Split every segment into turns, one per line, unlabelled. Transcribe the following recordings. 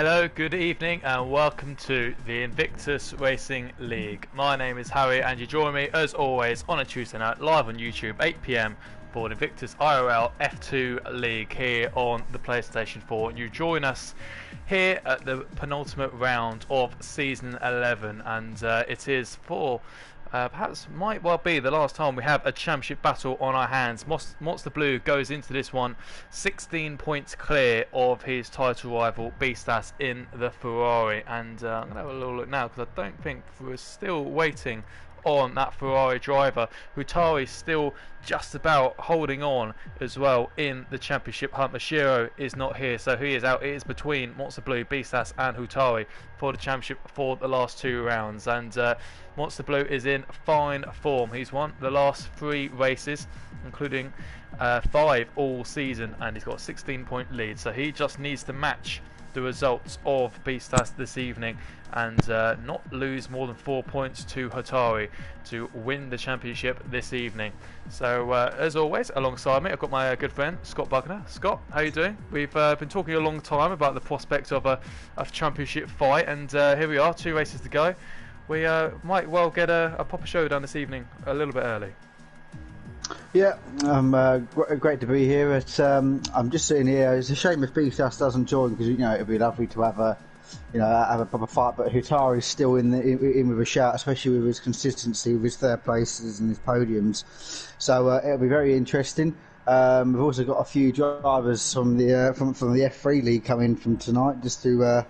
Hello, good evening, and welcome to the Invictus Racing League. My name is Harry, and you join me as always on a Tuesday night live on YouTube, 8 PM, for the Invictus IRL F2 League here on the PlayStation 4. You join us here at the penultimate round of Season 11, and it is for perhaps might well be the last time we have a championship battle on our hands. Monster Blue goes into this one 16 points clear of his title rival Beastas in the Ferrari, and I'm going to have a little look now because I don't think we're still waiting on that Ferrari driver. Hutari's still just about holding on as well in the championship hunt. Mashiro is not here, so he is out. It is between Monster Blue, Beastas and Hutari for the championship for the last two rounds, and Monster Blue is in fine form. He's won the last 3 races, including 5 all season, and he's got a 16-point lead, so he just needs to match the results of Beastas this evening and not lose more than 4 points to Hutari to win the championship this evening. So as always, alongside me I've got my good friend Scott Buckner. Scott, how are you doing? We've been talking a long time about the prospect of a championship fight, and here we are, 2 races to go. We might well get a proper showdown this evening a little bit early.
Yeah, great to be here. I'm just sitting here. It's a shame if Beastas doesn't join, because it'd be lovely to have a proper fight. But Hutari's still in with a shout, especially with his consistency, with his third places and his podiums. So it'll be very interesting. We've also got a few drivers from the F3 League coming from tonight, just to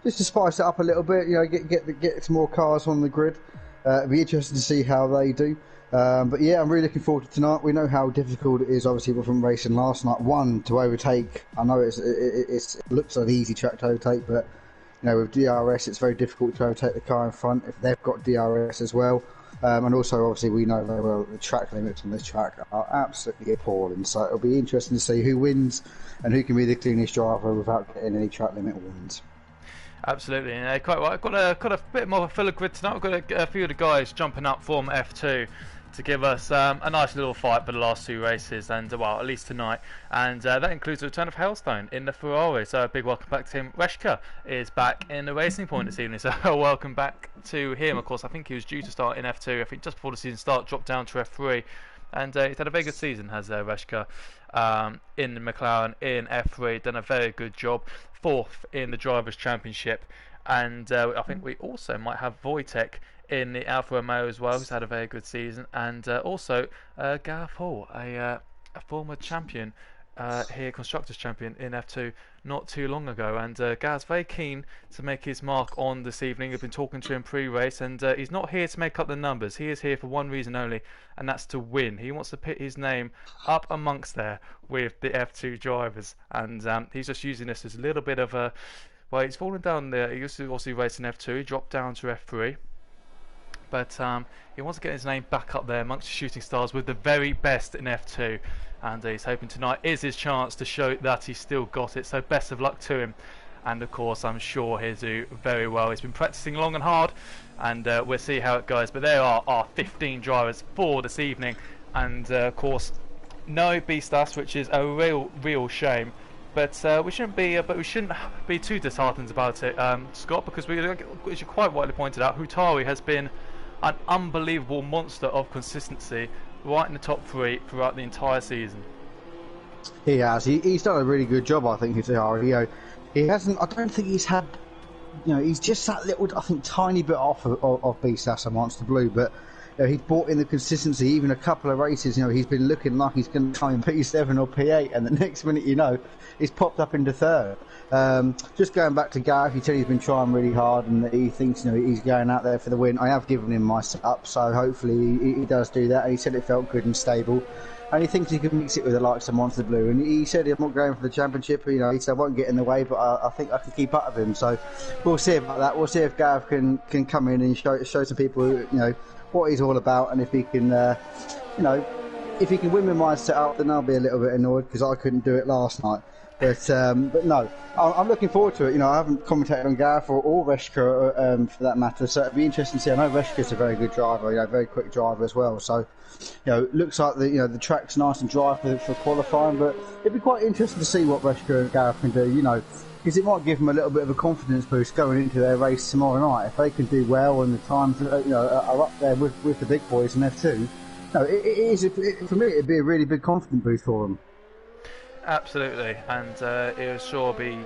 spice it up a little bit. Get some more cars on the grid. It'll be interesting to see how they do. But yeah, I'm really looking forward to tonight. We know how difficult it is, obviously, from racing last night. One, to overtake. I know it looks like an easy track to overtake, but with DRS, it's very difficult to overtake the car in front if they've got DRS as well. And also, obviously, we know very well the track limits on this track are absolutely appalling. So it'll be interesting to see who wins and who can be the cleanest driver without getting any track limit warnings.
Absolutely, and quite right. I've got a bit more of a filler grid tonight. We've got a few of the guys jumping up from F2 to give us a nice little fight for the last 2 races, and well, at least tonight, and that includes the return of Hailstone in the Ferrari, so a big welcome back to him. Reshka is back in the Racing Point this evening, so welcome back to him. Of course, I think he was due to start in F2, I think just before the season start, dropped down to F3, and he's had a very good season, has Reshka, in the McLaren in F3, done a very good job, 4th in the Drivers' Championship, and I think we also might have Wojtek in the Alfa Romeo as well, who's had a very good season, and also Gareth Hall, a former champion here, Constructors Champion in F2 not too long ago, and Gareth's very keen to make his mark on this evening. I've been talking to him pre-race, and he's not here to make up the numbers. He is here for one reason only, and that's to win. He wants to put his name up amongst there with the F2 drivers, and he's just using this as a little bit of a, well, he's fallen down there. He used to also race in F2, he dropped down to F3, but he wants to get his name back up there amongst the shooting stars with the very best in F2, and he's hoping tonight is his chance to show that he's still got it, so best of luck to him, and of course I'm sure he'll do very well. He's been practicing long and hard, and we'll see how it goes, but there are our 15 drivers for this evening, and of course no Beastas, which is a real shame. But we shouldn't be too disheartened about it, Scott, because as you quite rightly pointed out, Hutari has been an unbelievable monster of consistency, right in the top 3 throughout the entire season.
He has. He's done a really good job, I think. Hutari. He hasn't. I don't think he's had. He's just that little, I think, tiny bit off of Beastas and Monster Blue, but. He's brought in the consistency. Even a couple of races, he's been looking like he's going to come in P7 or P8, and the next minute, he's popped up into 3rd. Just going back to Gareth, he said he's been trying really hard, and he thinks he's going out there for the win. I have given him my setup, so hopefully he does do that. And he said it felt good and stable, and he thinks he can mix it with the likes of Monster Blue. And he said I'm not going for the championship. He said I won't get in the way, but I think I can keep up with him. So we'll see about that. We'll see if Gareth can come in and show some people what he's all about, and if he can if he can win with my setup, then I'll be a little bit annoyed because I couldn't do it last night. But no, I'm looking forward to it. I haven't commentated on Gareth or Reshka for that matter, so it'll be interesting to see. I know Reshka's a very good driver, very quick driver as well. So looks like the track's nice and dry for qualifying, but it'd be quite interesting to see what Reshka and Gareth can do. because it might give them a little bit of a confidence boost going into their race tomorrow night. If they can do well and the times are up there with the big boys in F2, for me it'd be a really big confidence boost for them.
Absolutely, and he'll sure be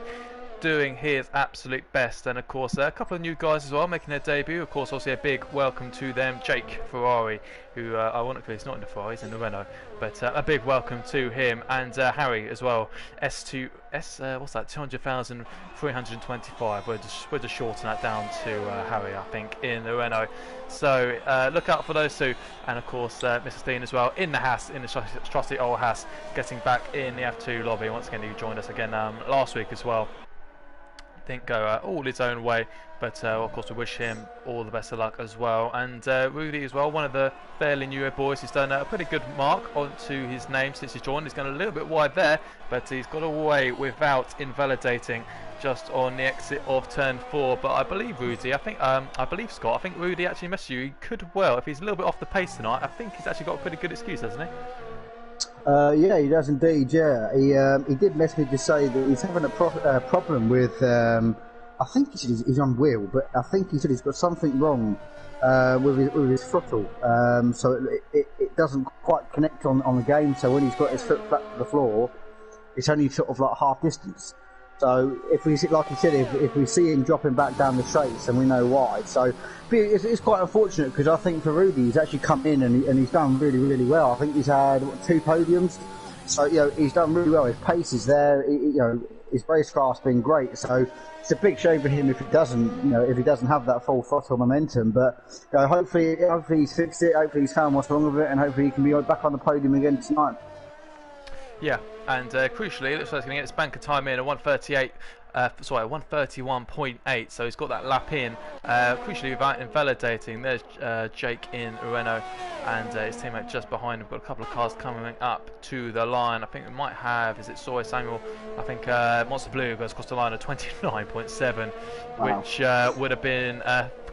doing his absolute best. And of course a couple of new guys as well making their debut. Of course, also a big welcome to them, Jake Ferrari, who ironically is not in the Ferrari, he's in the Renault, but a big welcome to him, and Harry as well, what's that, 200,325. We're just shorten that down to Harry, I think, in the Renault. So look out for those two, and of course Mr. Steen as well in the Haas, in the trusty old Haas, getting back in the F2 lobby. Once again, he joined us again last week as well. Didn't go all his own way, but of course we wish him all the best of luck as well. And Rudy as well, one of the fairly newer boys, he's done a pretty good mark onto his name since he's joined. He's gone a little bit wide there, but he's got away without invalidating just on the exit of turn 4. But I believe Rudy, I believe Scott, I think Rudy actually messaged you. He could well, if he's a little bit off the pace tonight, I think he's actually got a pretty good excuse, hasn't he?
Yeah, he does indeed. Yeah, he did message me to say that he's having a problem with. I think he said he's on wheel, but I think he said he's got something wrong with his throttle. So it doesn't quite connect on the game. So when he's got his foot flat to the floor, it's only sort of like half distance. So if we, like you said, if we see him dropping back down the straights, then we know why. So it's quite unfortunate, because I think for Rudy, he's actually come in and he's done really, really well. I think he's had 2 podiums, so he's done really well. His pace is there. His race car's been great. So it's a big shame for him if he doesn't have that full throttle momentum. But hopefully he's fixed it. Hopefully he's found what's wrong with it, and hopefully he can be back on the podium again tonight.
Yeah, and crucially, it looks like he's going to get his banker time in at 131.8, so he's got that lap in, crucially without invalidating. There's Jake in Renault, and his teammate just behind him. Got a couple of cars coming up to the line. I think we might have, is it Sawyer Samuel? I think Monster Blue goes across the line at 29.7, wow, which would have been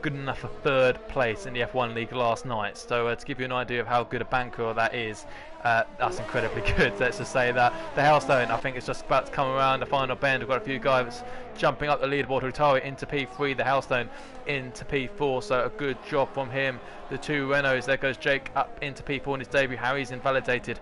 good enough for 3rd place in the F1 League last night. So to give you an idea of how good a banker that is, that's incredibly good. Let's just say that the Hailstone, I think, is just about to come around the final bend. We've got a few guys jumping up the leaderboard. Rutari into P3, the Hailstone into P4, so a good job from him. The 2 Renaults, there goes Jake up into P4 in his debut. Harry's invalidated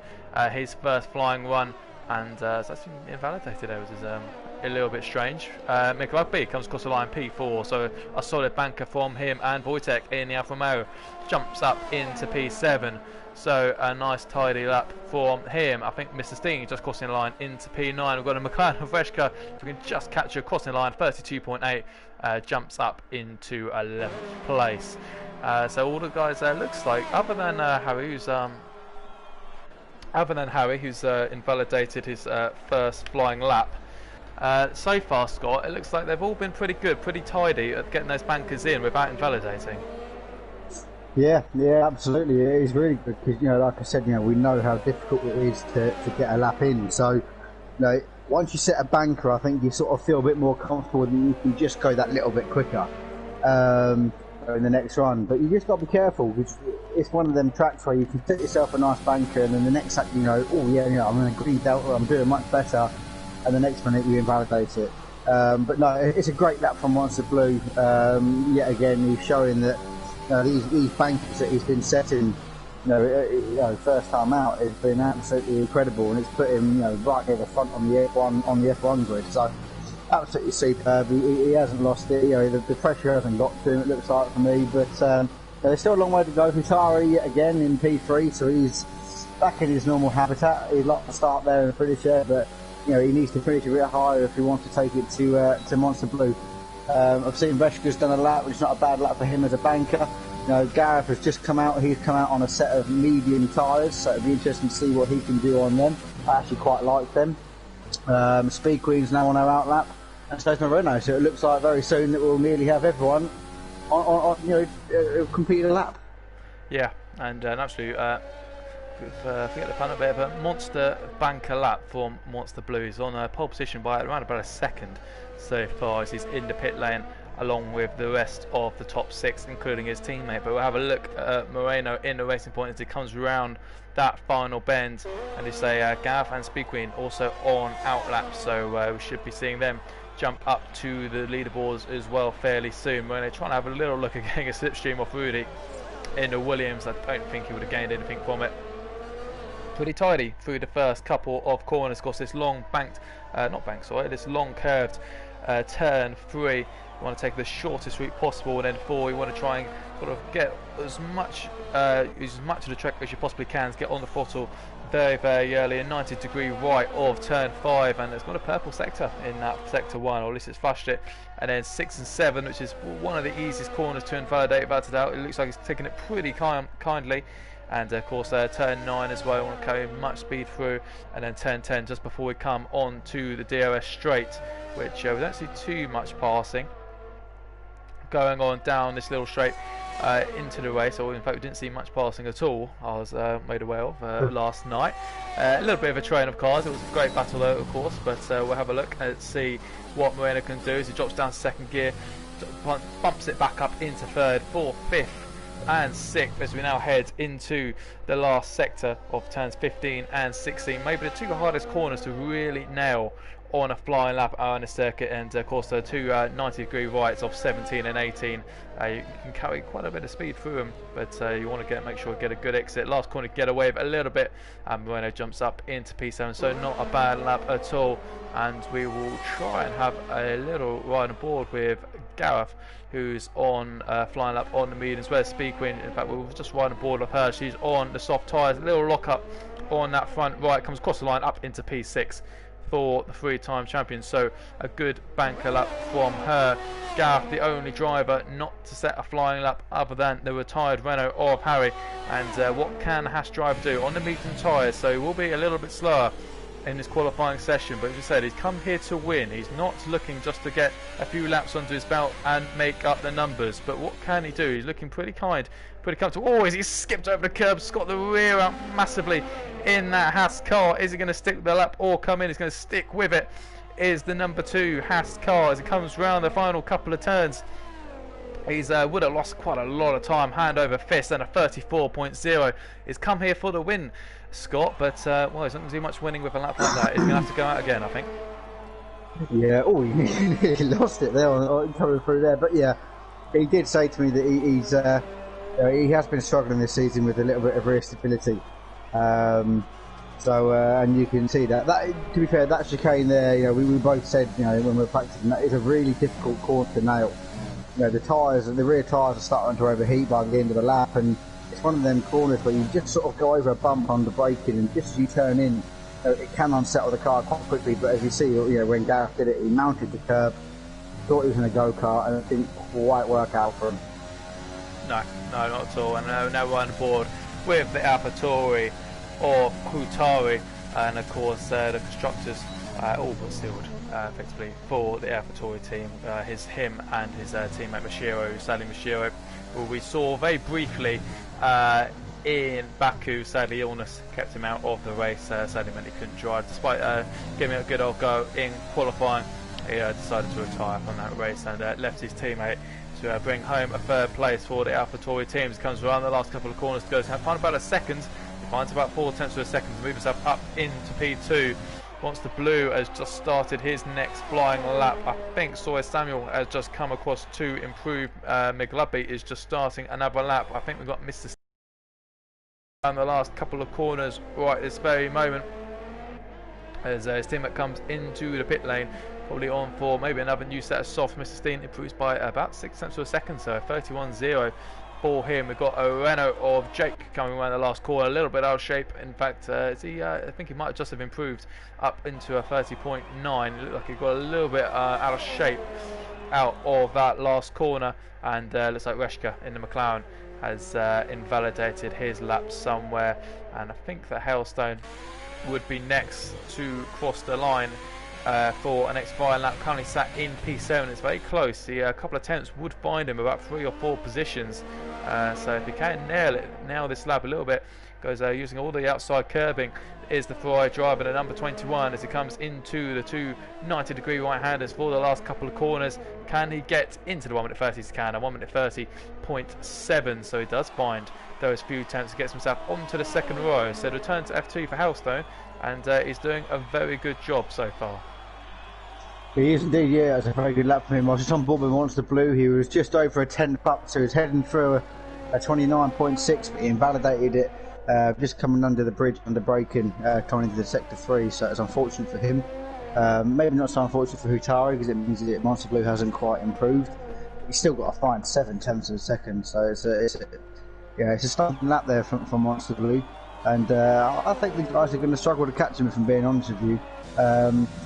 his first flying run, and it's actually invalidated there, which is a little bit strange. Michael B comes across the line P4, so a solid banker from him, and Wojtek in the Alfa Romeo jumps up into P7. So a nice tidy lap from him. I think Mr. Steen just crossing the line into P9. We've got a McLaren Vreshka, if we can just catch a crossing the line, 32.8, jumps up into 11th place. So all the guys looks like, other than Harry, who's invalidated his first flying lap. So far, Scott, it looks like they've all been pretty good, pretty tidy at getting those bankers in without invalidating. Yeah,
absolutely. It is really good because, like I said, we know how difficult it is to get a lap in. So, once you set a banker, I think you sort of feel a bit more comfortable and you can just go that little bit quicker in the next run. But you just got to be careful, because it's one of them tracks where you can set yourself a nice banker, and then the next lap I'm in a green delta, I'm doing much better, and the next minute you invalidate it. But no, it's a great lap from Monster Blue. Yet again, he's showing that these bankers that he's been setting, first time out, has been absolutely incredible, and it's put him, right near the front on the F1 grid. So absolutely superb. He hasn't lost it. The pressure hasn't got to him, it looks like, for me. But there's still a long way to go. Hutari again in P3, so he's back in his normal habitat. He'd like to start there and finish there, but he needs to finish a bit higher if he wants to take it to Monster Blue. I've seen Vreshka's done a lap, which is not a bad lap for him as a banker. Gareth has just come out. He's come out on a set of medium tyres, so it'll be interesting to see what he can do on them. I actually quite like them. Speed Queen's now on her out lap, and so is Moreno. So it looks like very soon that we'll nearly have everyone completing a lap.
Yeah, and an absolute forget the pun, a bit of a monster banker lap for Monster Blue. He's on a pole position by around about a second so far as he's in the pit lane along with the rest of the top 6, including his teammate. But we'll have a look at Moreno in the racing point as he comes round that final bend, and you say Gareth and Speed Queen also on out laps, so we should be seeing them jump up to the leaderboards as well fairly soon. We're going to try and have a little look at getting a slipstream off Rudy in the Williams. I don't think he would have gained anything from it. Pretty tidy through the first couple of corners. Of course, this long banked, this long curved turn 3. You want to take the shortest route possible, and then 4, you want to try and sort of get as much of the track as you possibly can to get on the throttle very, very early. A 90-degree right of turn 5, and it's got a purple sector in that sector 1, or at least it's flashed it. And then 6 and 7, which is one of the easiest corners to invalidate without a doubt. It looks like it's taking it pretty kindly. And of course turn 9 as well, I want to carry much speed through, and then turn 10 just before we come on to the DRS straight, which we don't see too much passing going on down this little straight into the race, or in fact we didn't see much passing at all, I was made aware of last night. A little bit of a train of cars. It was a great battle though, of course, but we'll have a look and see what Moreno can do as he drops down to 2nd gear, bumps it back up into 3rd, 4th, 5th and 6th as we now head into the last sector of turns 15 and 16. Maybe the 2 hardest corners to really nail on a flying lap on the circuit, and of course the 2 90-degree rights of 17 and 18. You can carry quite a bit of speed through them, but you want to make sure you get a good exit. Last corner, get away with a little bit, and Moreno jumps up into P7, so not a bad lap at all. And we will try and have a little ride on board with Gareth, who's on flying lap on the mediums. Where's Speed Queen? In fact, we'll just ride on board with her. She's on the soft tyres, a little lock up on that front right, comes across the line up into P6 for the 3-time champion, so a good banker lap from her. Gareth, the only driver not to set a flying lap other than the retired Renault of Harry. And what can Haas driver do on the medium tyres? So he will be a little bit slower in this qualifying session, but as I said, he's come here to win. He's not looking just to get a few laps under his belt and make up the numbers, but what can he do? He's looking pretty comfortable. Oh, he's skipped over the curb, got the rear out massively in that Haas car. Is he going to stick with the lap or come in? He's going to stick with it. Is the number 2 Haas car as it comes round the final couple of turns. He's would have lost quite a lot of time, hand over fist, and a 34.0. He's come here for the win, Scott, but well, he's not going to do much winning with a lap like that. He's going to have to go out again, I think.
Yeah, oh, he lost it there coming through there. But yeah, he did say to me that he has been struggling this season with a little bit of rear stability. And you can see that. To be fair, that chicane there, we both said, when we were practicing, that is a really difficult corner to nail. The rear tyres are starting to overheat by the end of the lap, and it's one of them corners where you just sort of go over a bump on the braking, and just as you turn in, it can unsettle the car quite quickly. But as you see, when Gareth did it, he mounted the curb, thought he was in a go-kart, and it didn't quite work out for him.
No, not at all. And now we're on board with the AlphaTauri of Hutari, and of course the constructors all but sealed effectively for the AlphaTauri team. Him and his teammate Mashiro, Sadly Mashiro, who we saw very briefly in Baku. Sadly, illness kept him out of the race. Sadly meant he couldn't drive, despite giving it a good old go in qualifying. He decided to retire from that race and left his teammate to bring home a 3rd place for the AlphaTauri teams. Comes around the last couple of corners to go. So find about a second. He finds about 4/10 of a second to move himself up into P2. Once the blue has just started his next flying lap, I think Sawyer Samuel has just come across to improve. McLubby is just starting another lap. I think we've got Mr. on the last couple of corners right this very moment, as his teammate comes into the pit lane, probably on for maybe another new set of softs. Mr. Steen improves by about 6/10 of a second, so 31.0 for him. We've got a Renault of Jake coming around the last corner, a little bit out of shape. In fact, I think he might just have improved up into a 30.9. It looked like he got a little bit out of shape out of that last corner, and looks like Reshka in the McLaren has invalidated his lap somewhere, and I think that Hailstone would be next to cross the line for an next fire lap. Currently sat in P7. It's very close. A couple of attempts would find him about 3 or 4 positions, so if he can nail this lap a little bit, goes using all the outside curbing, is the Ferrari driver, the number 21, as he comes into the 2 90-degree right-handers for the last couple of corners. Can he get into the 1 minute 30s? He can, a 1 minute 30.7, so he does find those few attempts, gets himself onto the 2nd row. So return to F2 for Hailstone, and he's doing a very good job so far.
He is indeed, yeah. It was a very good lap for him. I was just on board with Monster Blue. He was just over a 10th up, so he was heading through a 29.6, but he invalidated it just coming under the bridge, under braking, coming into the sector 3. So it's unfortunate for him. Maybe not so unfortunate for Hutari, because it means that Monster Blue hasn't quite improved. He's still got to find 7/10 of a second, so it's a starting lap there from Monster Blue. And I think the guys are going to struggle to catch him, if I'm being honest with you.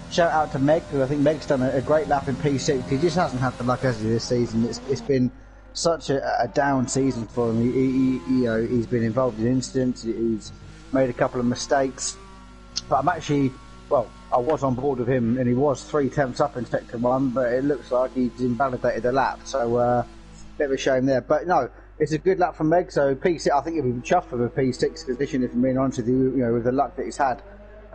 Shout out to Meg, because I think Meg's done a great lap in P6. He just hasn't had the luck, has he, this season? It's been such a down season for him. He's been involved in incidents, he's made a couple of mistakes. But I was on board with him, and he was 3/10 up in Sector 1, but it looks like he's invalidated the lap, so bit of a shame there. But no, it's a good lap from Meg, so P6, I think he'll be chuffed with a P6 position, if I'm being honest with you, with the luck that he's had.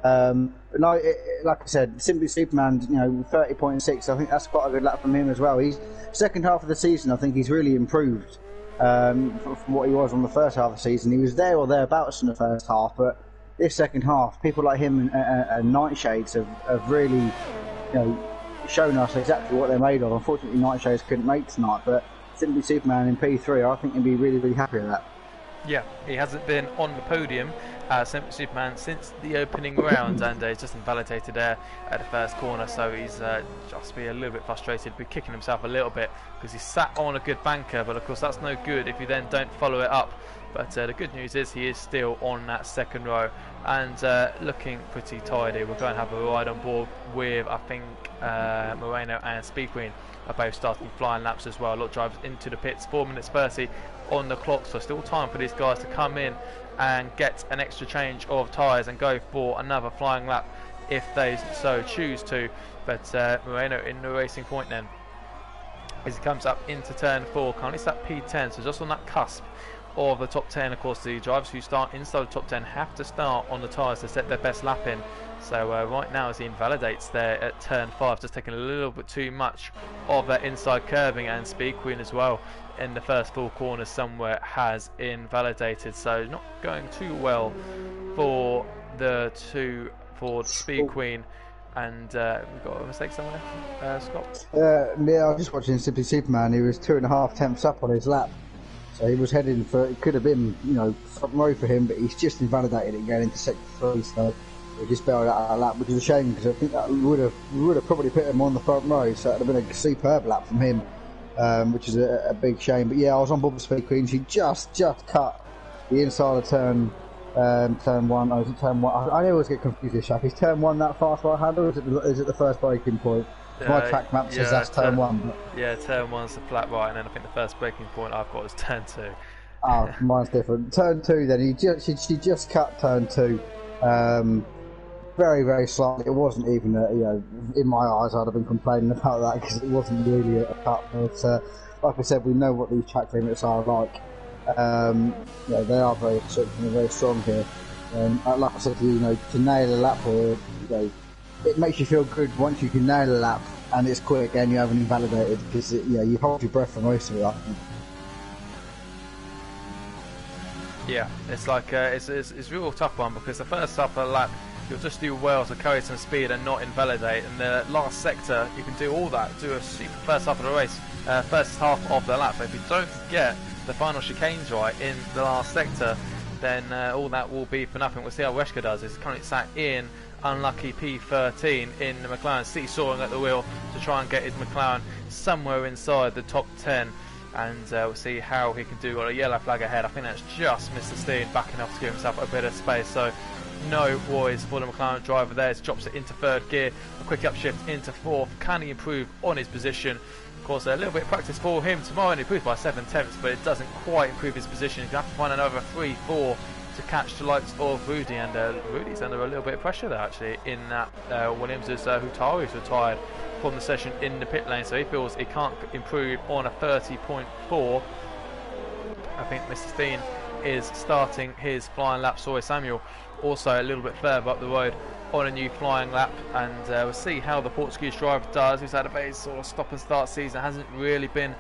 But no, like I said, Simply Superman, 30.6, I think that's quite a good lap from him as well. He's second half of the season, I think he's really improved from what he was on the first half of the season. He was there or thereabouts in the first half, but this second half, people like him and Nightshades have really, shown us exactly what they're made of. Unfortunately, Nightshades couldn't make tonight, but Simply Superman in P3, I think he'd be really, really happy with that.
Yeah, he hasn't been on the podium, Simply Superman, since the opening round, and he's just invalidated there at the first corner, so he's just be a little bit frustrated, be kicking himself a little bit, because he sat on a good banker, but of course that's no good if you then don't follow it up. But the good news is he is still on that second row and looking pretty tidy. We're going to have a ride on board with, I think, Moreno and Speed Queen are both starting flying laps as well. A lot of drivers into the pits, 4 minutes 30 on the clock, so still time for these guys to come in and get an extra change of tyres and go for another flying lap if they so choose to. But Moreno in the racing point then, as he comes up into turn 4, currently it's at P10, so just on that cusp of the top 10. Of course, the drivers who start inside the top 10 have to start on the tyres to set their best lap in. So right now, as he invalidates there at turn 5, just taking a little bit too much of that inside curbing, and Speed Queen as well in the first full corner somewhere has invalidated. So not going too well for the Speed Queen. And we've got a mistake somewhere, Scott?
Yeah, I was just watching Simply Superman. He was 2.5 up on his lap. So he was heading for, it could have been, front row for him, but he's just invalidated it going into sector 3, so he just bailed out a lap, which is a shame, because I think that would have probably put him on the front row, so it would have been a superb lap from him, which is a big shame. But yeah, I was on board with Speed Queen. She just cut the inside of turn 1, or is it turn 1? I always get confused with Shaq. Is turn 1 that fast right hand, or is it the first braking point? My track map says that's turn 1. But...
yeah, turn 1's the flat right, and then I think the first braking point I've got is turn 2.
Oh, mine's different. Turn 2 then, she just cut turn 2. Very, very slightly. It wasn't even, in my eyes I'd have been complaining about that, because it wasn't really a cut. But like I said, we know what these track limits are like. They are very strict and very strong here. Like I said to you, to nail a lap, or it makes you feel good once you can nail a lap and it's quick and you haven't invalidated, because you hold your breath for most of it, I think.
Yeah, it's like it's a real tough one, because the first half of the lap you'll just do well to carry some speed and not invalidate, and the last sector you can do all that, do a super first half of the race, first half of the lap. But if you don't get the final chicanes right in the last sector, then all that will be for nothing. We'll see how Weshka does. He's currently sat in unlucky P13 in the McLaren, seesawing at the wheel to try and get his McLaren somewhere inside the top 10, and we'll see how he can do. Got a yellow flag ahead. I think that's just Mr. Steen backing off to give himself a bit of space, so no worries for the McLaren driver there. He drops it into third gear, a quick upshift into fourth. Can he improve on his position? Of course, a little bit of practice for him tomorrow, and he improves by 7/10, but it doesn't quite improve his position. He's going to have to find another 3-4 to catch the likes of Rudy, and Rudy's under a little bit of pressure there actually in that Williams, as Hutari's retired from the session in the pit lane, so he feels he can't improve on a 30.4. I think Mr. Steen is starting his flying lap. Soy Samuel also a little bit further up the road on a new flying lap, and we'll see how the Portuguese driver does. He's had a very sort of stop and start season, hasn't really been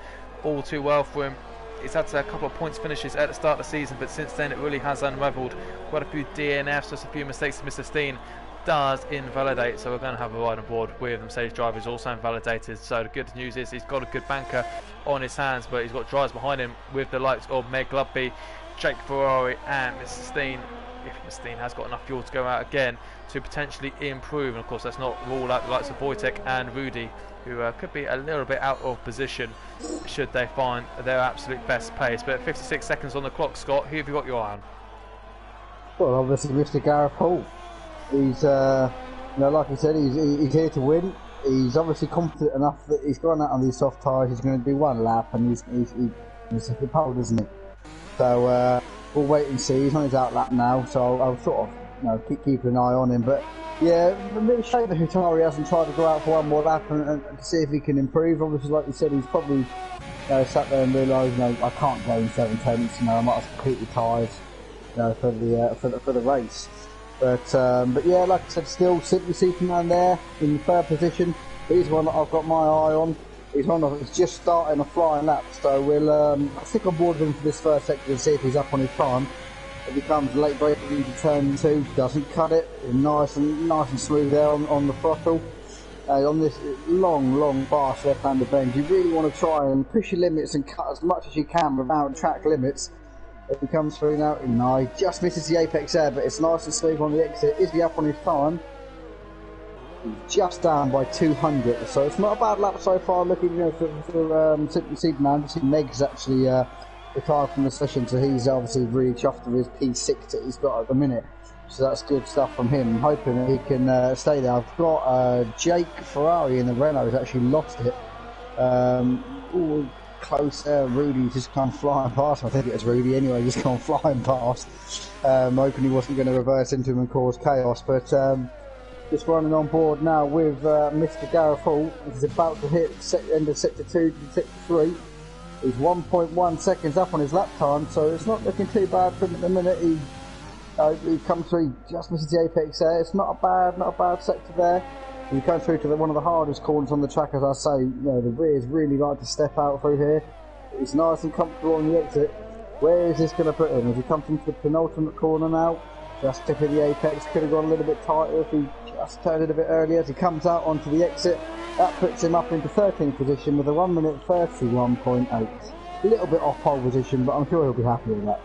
all too well for him. He's had a couple of points finishes at the start of the season, but since then it really has unravelled. Quite a few DNFs, just a few mistakes to Mr. Steen does invalidate, so we're going to have a ride on board with the Mercedes driver who's also invalidated. So the good news is he's got a good banker on his hands, but he's got drivers behind him with the likes of Meg Lubby, Jake Ferrari and Mr. Steen. If Mr. Steen has got enough fuel to go out again to potentially improve, and of course let's not rule out the likes of Wojtek and Rudy, who could be a little bit out of position should they find their absolute best pace. But 56 seconds on the clock, Scott, who have you got your eye on?
Well, obviously Mr. Gareth Hall. He's, like I said, he's here to win. He's obviously confident enough that he's gone out on these soft tyres. He's going to do one lap, and he's a pole, isn't he? So we'll wait and see. He's on his out lap now, so I'll sort of keep keeping an eye on him. But yeah, a bit of a shame that Hutari hasn't tried to go out for one more lap and to see if he can improve. Obviously, like you said, he's probably sat there and realised, I can't go in 7/10. I might have to complete the tyres, for the race. But yeah, like I said, still Simply Superman there in the third position. He's one that I've got my eye on. He's one that's just starting a flying lap, so we'll stick on board with him for this first sector and see if he's up on his time. If he comes late braking into turn 2, doesn't cut it, nice and smooth there on the throttle. On this long fast left-hander bend, you really want to try and push your limits and cut as much as you can without track limits. If he comes through now, no, he just misses the apex there, but it's nice and smooth on the exit. Is he up on his time? He's just down by 200, so it's not a bad lap so far. Looking, for Simply Superman. See, Meg's actually retired from the session, so he's obviously really chuffed with his P6 that he's got at the minute. So that's good stuff from him. I'm hoping that he can stay there. I've got Jake Ferrari in the Renault who's actually lost it. Close there. Rudy just come flying past. I think it was Rudy anyway, just gone flying past. Hoping he wasn't going to reverse into him and cause chaos, but just running on board now with Mr. Gareth Hall. He's about to hit end of sector 2 to sector 3. He's 1.1 seconds up on his lap time, so it's not looking too bad for him at the minute. He comes through, just misses the apex there. It's not a bad sector there. He comes through to one of the hardest corners on the track, as I say. The rears really like to step out through here. It's nice and comfortable on the exit. Where is this going to put him? As he comes into the penultimate corner now, just tip of the apex, could have gone a little bit tighter if he just turned it a bit earlier. As he comes out onto the exit, that puts him up into 13th position with a 1 minute 31.8. A little bit off pole position, but I'm sure he'll be happy with that.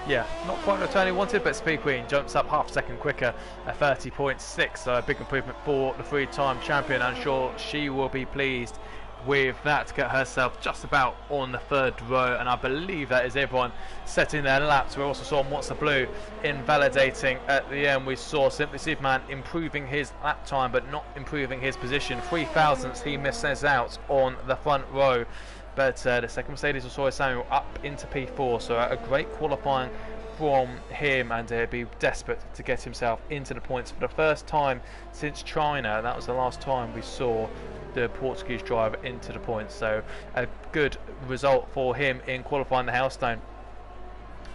Yeah, not quite the return he wanted, but Speed Queen jumps up half a second quicker at 30.6, so a big improvement for the three-time champion. I'm sure she will be pleased with that to get herself just about on the third row, and I believe that is everyone setting their laps. We also saw Monster Blue invalidating at the end. We saw Simply Superman improving his lap time but not improving his position. 3 thousandths he misses out on the front row. But the second Mercedes saw Samuel up into P4, so a great qualifying from him, and he'd be desperate to get himself into the points for the first time since China. That was the last time we saw the Portuguese driver into the points, so a good result for him in qualifying the Hailstone,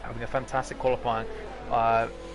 having a fantastic qualifying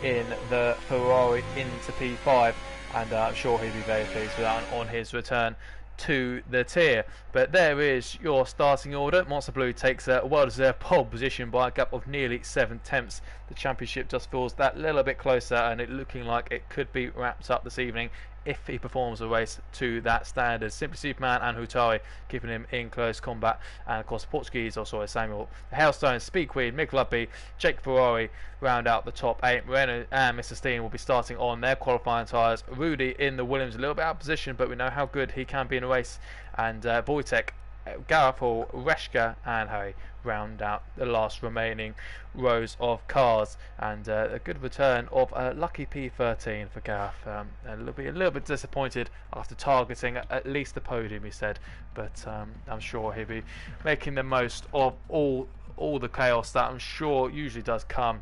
in the Ferrari into P5, and I'm sure he'd be very pleased with that on his return to the tier. But there is your starting order. Monster Blue takes a well-deserved pole position by a gap of nearly 7/10. The championship just feels that little bit closer, and it looking like it could be wrapped up this evening if he performs a race to that standard. Simply Superman and Hutari keeping him in close combat, and of course the Portuguese also Samuel, the Hailstone, Speed Queen, Mick Lubby, Jake Ferrari round out the top 8. Moreno and Mr. Steen will be starting on their qualifying tyres. Rudy in the Williams a little bit out of position, but we know how good he can be in a race, and Wojtek, Gareth Hall, Reshka and Harry round out the last remaining rows of cars, and a good return of a lucky P13 for Gareth. A little bit disappointed after targeting at least the podium, he said, but I'm sure he'll be making the most of all the chaos that I'm sure usually does come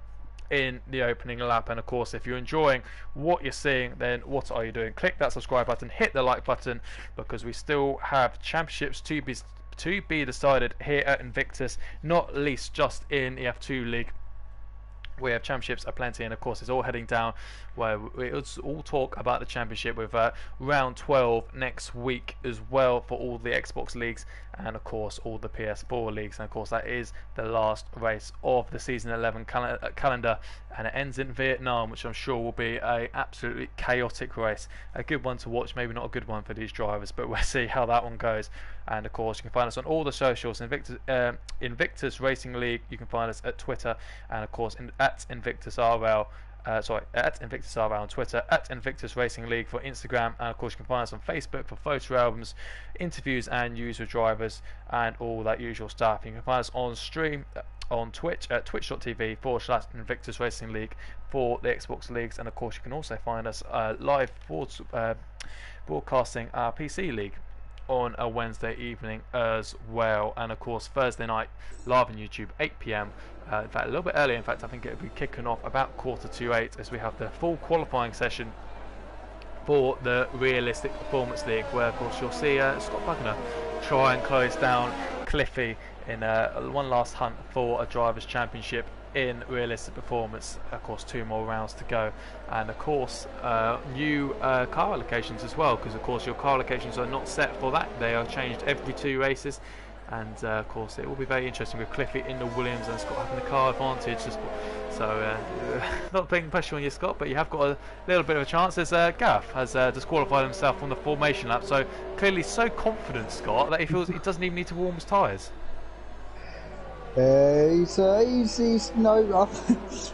in the opening lap. And of course, if you're enjoying what you're seeing, then what are you doing? Click that subscribe button, hit the like button, because we still have championships to be decided here at Invictus, not least just in the F2 League. We have championships aplenty, and of course it's all heading down where it's all talk about the championship with round 12 next week as well for all the Xbox leagues, and of course all the PS4 leagues, and of course that is the last race of the season 11 calendar, and it ends in Vietnam, which I'm sure will be a absolutely chaotic race. A good one to watch, maybe not a good one for these drivers, but we'll see how that one goes. And of course you can find us on all the socials, Invictus Racing League. You can find us at Twitter, and of course at Invictus RL, at Invictus RL on Twitter, at Invictus Racing League for Instagram, and of course you can find us on Facebook for photo albums, interviews and news with drivers, and all that usual stuff. You can find us on stream on Twitch at twitch.tv/Invictus Racing League for the Xbox leagues, and of course you can also find us live broadcasting our PC League on a Wednesday evening as well, and of course Thursday night live on YouTube 8 PM. In fact a little bit earlier, in fact I think it'll be kicking off about 7:45 as we have the full qualifying session for the Realistic Performance League, where of course you'll see Scott Buckner try and close down Cliffy in one last hunt for a Drivers' Championship in Realistic Performance. Of course 2 more rounds to go, and of course new car allocations as well, because of course your car allocations are not set for that, they are changed every 2 races, and of course it will be very interesting with Cliffy in the Williams and Scott having the car advantage. So not putting pressure on you, Scott, but you have got a little bit of a chance, as Gareth has disqualified himself from the formation lap, so clearly so confident, Scott, that he feels he doesn't even need to warm his tyres.
He's no,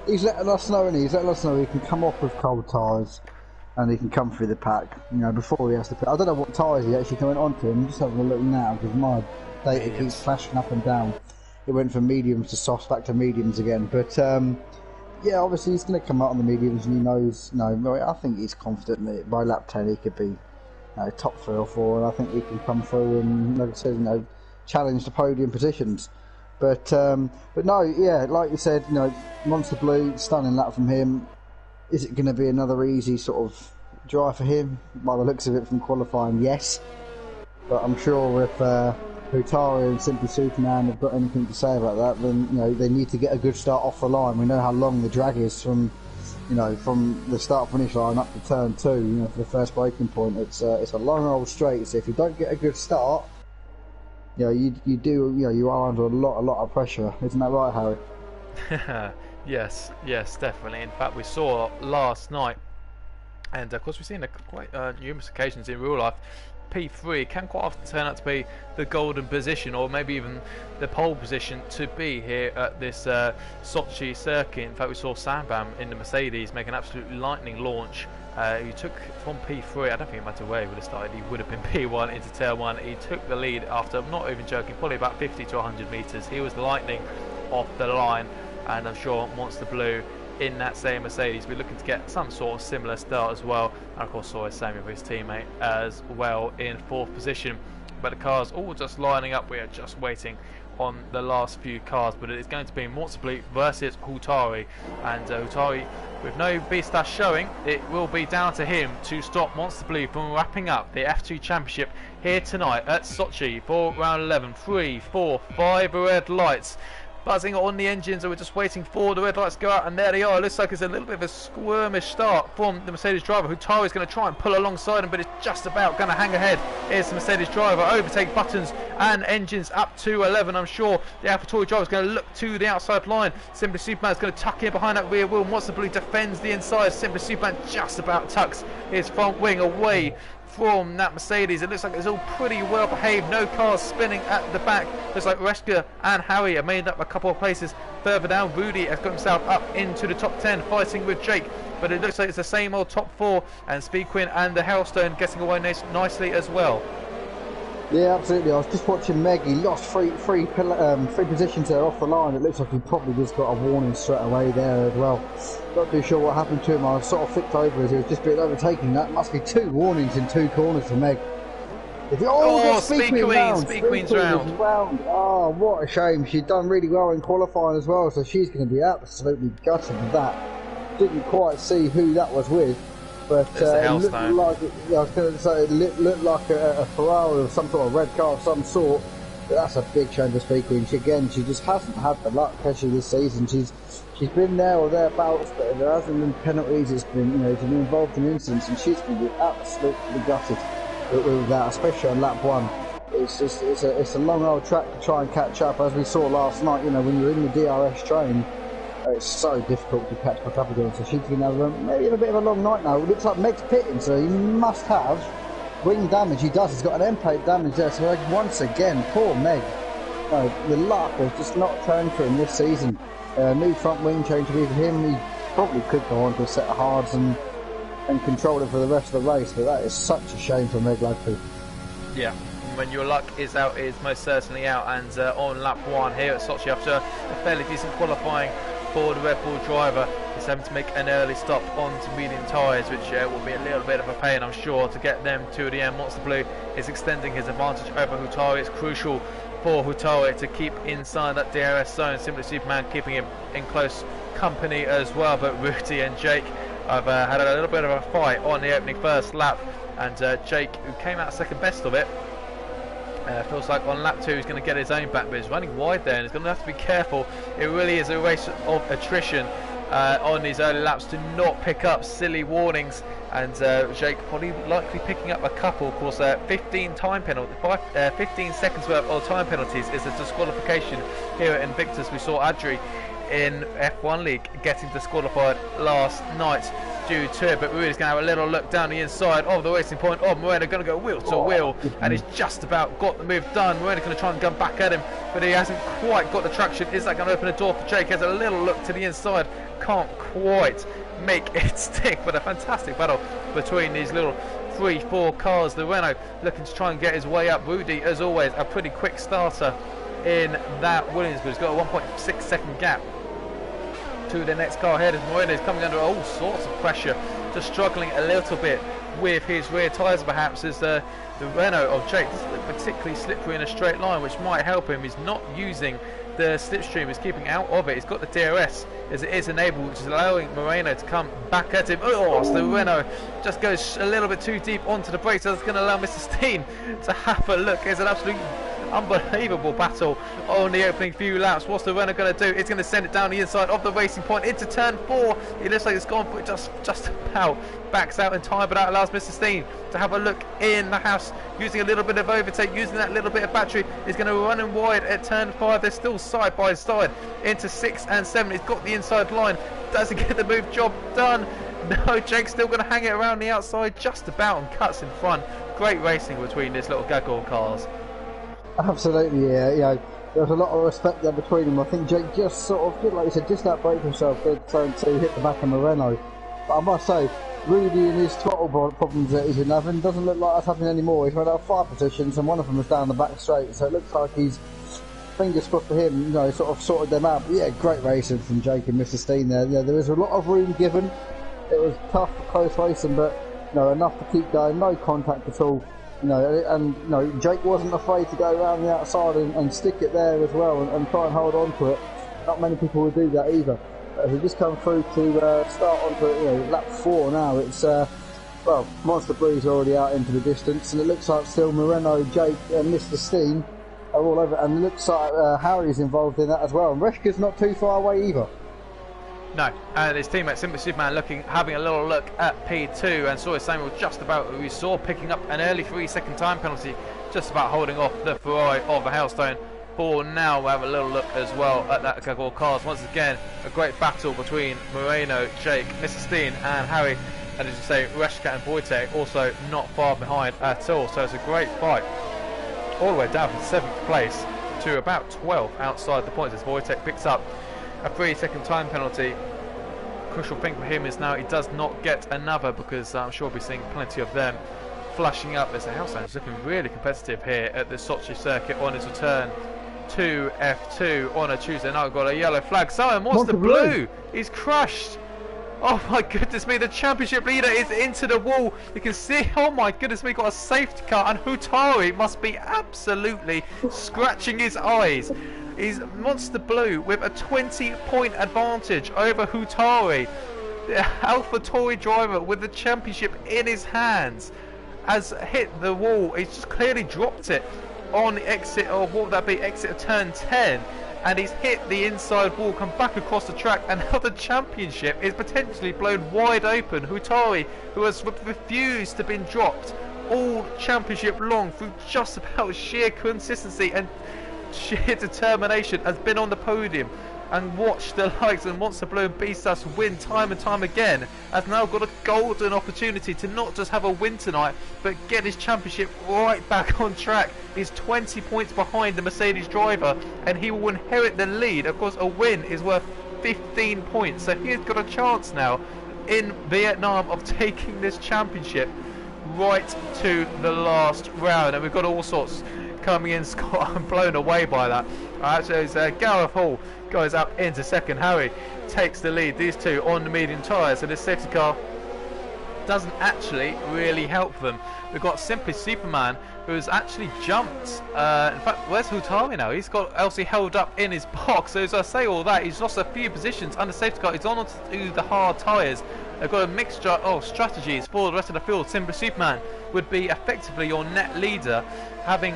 he's letting us know, and he's letting us know he can come off with cold tyres and he can come through the pack. You know, before he has to. I don't know what tyres he actually coming onto. I'm just having a look now because my data keeps flashing up and down. It went from mediums to softs back to mediums again, but yeah, obviously he's going to come out on the mediums, and he knows. No, I think he's confident that by lap 10 he could be top 3 or 4, and I think he can come through and, like I said, challenge the podium positions. But no, yeah, like you said, Monster Blue, stunning lap from him. Is it going to be another easy sort of drive for him? By the looks of it from qualifying, yes. But I'm sure if Hutari and Simply Superman have got anything to say about that, then they need to get a good start off the line. We know how long the drag is from the start finish line up to turn 2. For the first braking point, it's a long old straight. So if you don't get a good start, you are under a lot of pressure. Isn't that right, Harry?
Yes, definitely. In fact, we saw last night, and of course we've seen quite numerous occasions in real life, P3 can quite often turn out to be the golden position, or maybe even the pole position to be here at this Sochi circuit. In fact, we saw Sambam in the Mercedes make an absolute lightning launch. He took from P3, I don't think it mattered where he would have started, he would have been P1 into Tail 1. He took the lead after, I'm not even joking, probably about 50 to 100 metres. He was lightning off the line, and I'm sure Monster Blue in that same Mercedes we're looking to get some sort of similar start as well. And of course saw Samuel, his teammate, as well in 4th position. But the cars all just lining up. We are just waiting on the last few cars, but it is going to be Monster Blue versus Hutari, and Hutari with no B-Star showing, it will be down to him to stop Monster Blue from wrapping up the F2 Championship here tonight at Sochi for round 11. 3, 4, 5 red lights buzzing on the engines, and we're just waiting for the red lights to go out, and there they are. It looks like it's a little bit of a squirmish start from the Mercedes driver. Hutari is going to try and pull alongside him, but it's just about going to hang ahead. Here's the Mercedes driver, overtake buttons and engines up to 11. I'm sure the AlphaTauri driver is going to look to the outside line. Simply Superman is going to tuck in behind that rear wheel. Monster Blue defends the inside. Simply Superman just about tucks his front wing away from that Mercedes. It looks like it's all pretty well behaved, no cars spinning at the back. Looks like Reska and Harry have made up a couple of places further down. Rudy has got himself up into the top 10 fighting with Jake, but it looks like it's the same old top 4, and Speed Queen and the Hellstone getting away nicely as well.
Yeah, absolutely. I was just watching Meg. He lost three positions there off the line. It looks like he probably just got a warning straight away there as well. Not too sure what happened to him. I was sort of flicked over as he was just being overtaken. That must be 2 warnings in 2 corners for Meg.
Speed Queen's round.
Oh, what a shame. She'd done really well in qualifying as well, so she's going to be absolutely gutted with that. Didn't quite see who that was with. But it looked like, I was going to say, it looked like a Ferrari or some sort of red car of some sort. But that's a big shame to speak of. She just hasn't had the luck, has she, this season? She's been there or thereabouts, but there hasn't been penalties. It's been, she's been involved in incidents, and she's going to be absolutely gutted with that, especially on lap 1. It's a long old track to try and catch up, as we saw last night. When you're in the DRS train, it's so difficult to catch back up again. So she's going to have maybe a bit of a long night now. It looks like Meg's pitting, so he must have wing damage. He does. He's got an end plate damage there. So once again, poor Meg. The luck has just not turned for him this season. New front wing change for him. He probably could go on to a set of hards and control it for the rest of the race, but that is such a shame for Meg Ladford.
Yeah, when your luck is out, it is most certainly out. And on lap 1 here at Sochi, after a fairly decent qualifying for the Red Bull driver, is having to make an early stop onto medium tyres, which will be a little bit of a pain, I'm sure, to get them to the end. Monster Blue is extending his advantage over Hutari. It's crucial for Hutari to keep inside that DRS zone. Simply Superman keeping him in close company as well. But Rudy and Jake have had a little bit of a fight on the opening first lap, and Jake, who came out second best of it, feels like on lap 2 he's going to get his own back, but he's running wide there and he's going to have to be careful. It really is a race of attrition on these early laps to not pick up silly warnings, and Jake probably likely picking up a couple. Of course, 15 seconds worth of time penalties is a disqualification here at Invictus. We saw Adri in F1 League getting disqualified last night due to it, but Rui's going to have a little look down the inside of the racing point. Moreno going to go wheel to wheel, and he's just about got the move done. Moreno going to try and come back at him, but he hasn't quite got the traction. Is that going to open the door for Jake? Has a little look to the inside, can't quite make it stick, but a fantastic battle between these little 3-4 cars. The Renault looking to try and get his way up. Rudy, as always, a pretty quick starter in that Williams, but he's got a 1.6 second gap to the next car ahead, as Moreno is coming under all sorts of pressure, just struggling a little bit with his rear tyres perhaps, as the Renault of Jake doesn't look particularly slippery in a straight line, which might help him. He's not using the slipstream, he's keeping out of it. He's got the DRS as it is enabled, which is allowing Moreno to come back at him. So the Renault just goes a little bit too deep onto the brakes. That's going to allow Mr. Steen to have a look. It's an absolute unbelievable battle on the opening few laps. What's the Renault going to do? It's going to send it down the inside of the racing point into turn 4. It looks like it's gone for it, just about backs out in time, but that allows Mr. Steen to have a look in the house, using a little bit of overtake, using that little bit of battery. He's going to run in wide at turn 5. They're still side by side into 6 and 7. He's got the inside line. Does he get the move job done? No, Jake's still going to hang it around the outside just about, and cuts in front. Great racing between this little gaggle of cars.
Absolutely, yeah. There was a lot of respect there between them. I think Jake just sort of, like you said, just outbraked himself, trying to hit the back of Moreno. But I must say, Rudy and his throttle problems that he's been having doesn't look like that's happening anymore. He's made out 5 positions, and one of them is down the back straight, so it looks like he's, fingers crossed for him, sort of sorted them out. But yeah, great racing from Jake and Mr. Steen there. Yeah, there was a lot of room given. It was tough, close racing, but enough to keep going. No contact at all. Jake wasn't afraid to go around the outside and stick it there as well and try and hold on to it. Not many people would do that either. We just come through to start onto lap 4 now. It's Monster Breeze already out into the distance, and it looks like still Moreno, Jake and Mr. Steen are all over, and it looks like Harry's involved in that as well, and Reshka's not too far away either.
No, and his teammate Simply Superman having a little look at P2, and saw Samuel just about, who we saw picking up an early 3-second time penalty, just about holding off the Ferrari of the Hailstone. For now, we'll have a little look as well at that gaggle of cars. Once again, a great battle between Moreno, Jake, Mr. Steen and Harry, and as you say, Reshka and Wojtek also not far behind at all. So it's a great fight all the way down from 7th place to about 12th outside the points, as Wojtek picks up a 3-second time penalty. Crucial thing for him is now he does not get another, because I'm sure we'll be seeing plenty of them flashing up. As the Hailstone is looking really competitive here at the Sochi circuit on his return to F2 on a Tuesday night. We've got a yellow flag. So Monster Blue, he's crushed. Oh my goodness me, the championship leader is into the wall. You can see, oh my goodness me, got a safety car, and Hutari must be absolutely scratching his eyes. He's Monster Blue with a 20-point advantage over Hutari. The AlphaTauri driver with the championship in his hands has hit the wall. He's just clearly dropped it on the exit of, what would that be, exit of turn 10, and he's hit the inside wall, come back across the track, and now the championship is potentially blown wide open. Hutari, who has refused to be dropped all championship long through just about sheer consistency and sheer determination, has been on the podium and watched the likes of Monster Blue and Beastas win time and time again, has now got a golden opportunity to not just have a win tonight, but get his championship right back on track. He's 20 points behind the Mercedes driver, and he will inherit the lead. Of course, a win is worth 15 points, so he's got a chance now in Vietnam of taking this championship right to the last round. And we've got all sorts coming in. Scott, I'm blown away by that. So it's Gareth Hall goes up into second. Harry takes the lead. These two on the medium tyres, so this safety car doesn't actually really help them. We've got Simply Superman, who's actually jumped. In fact, where's Hutari now? He's got Elsie held up in his box. So as I say all that, he's lost a few positions under safety car. He's on to the hard tyres. They've got a mixture of strategies for the rest of the field. Simply Superman would be effectively your net leader, having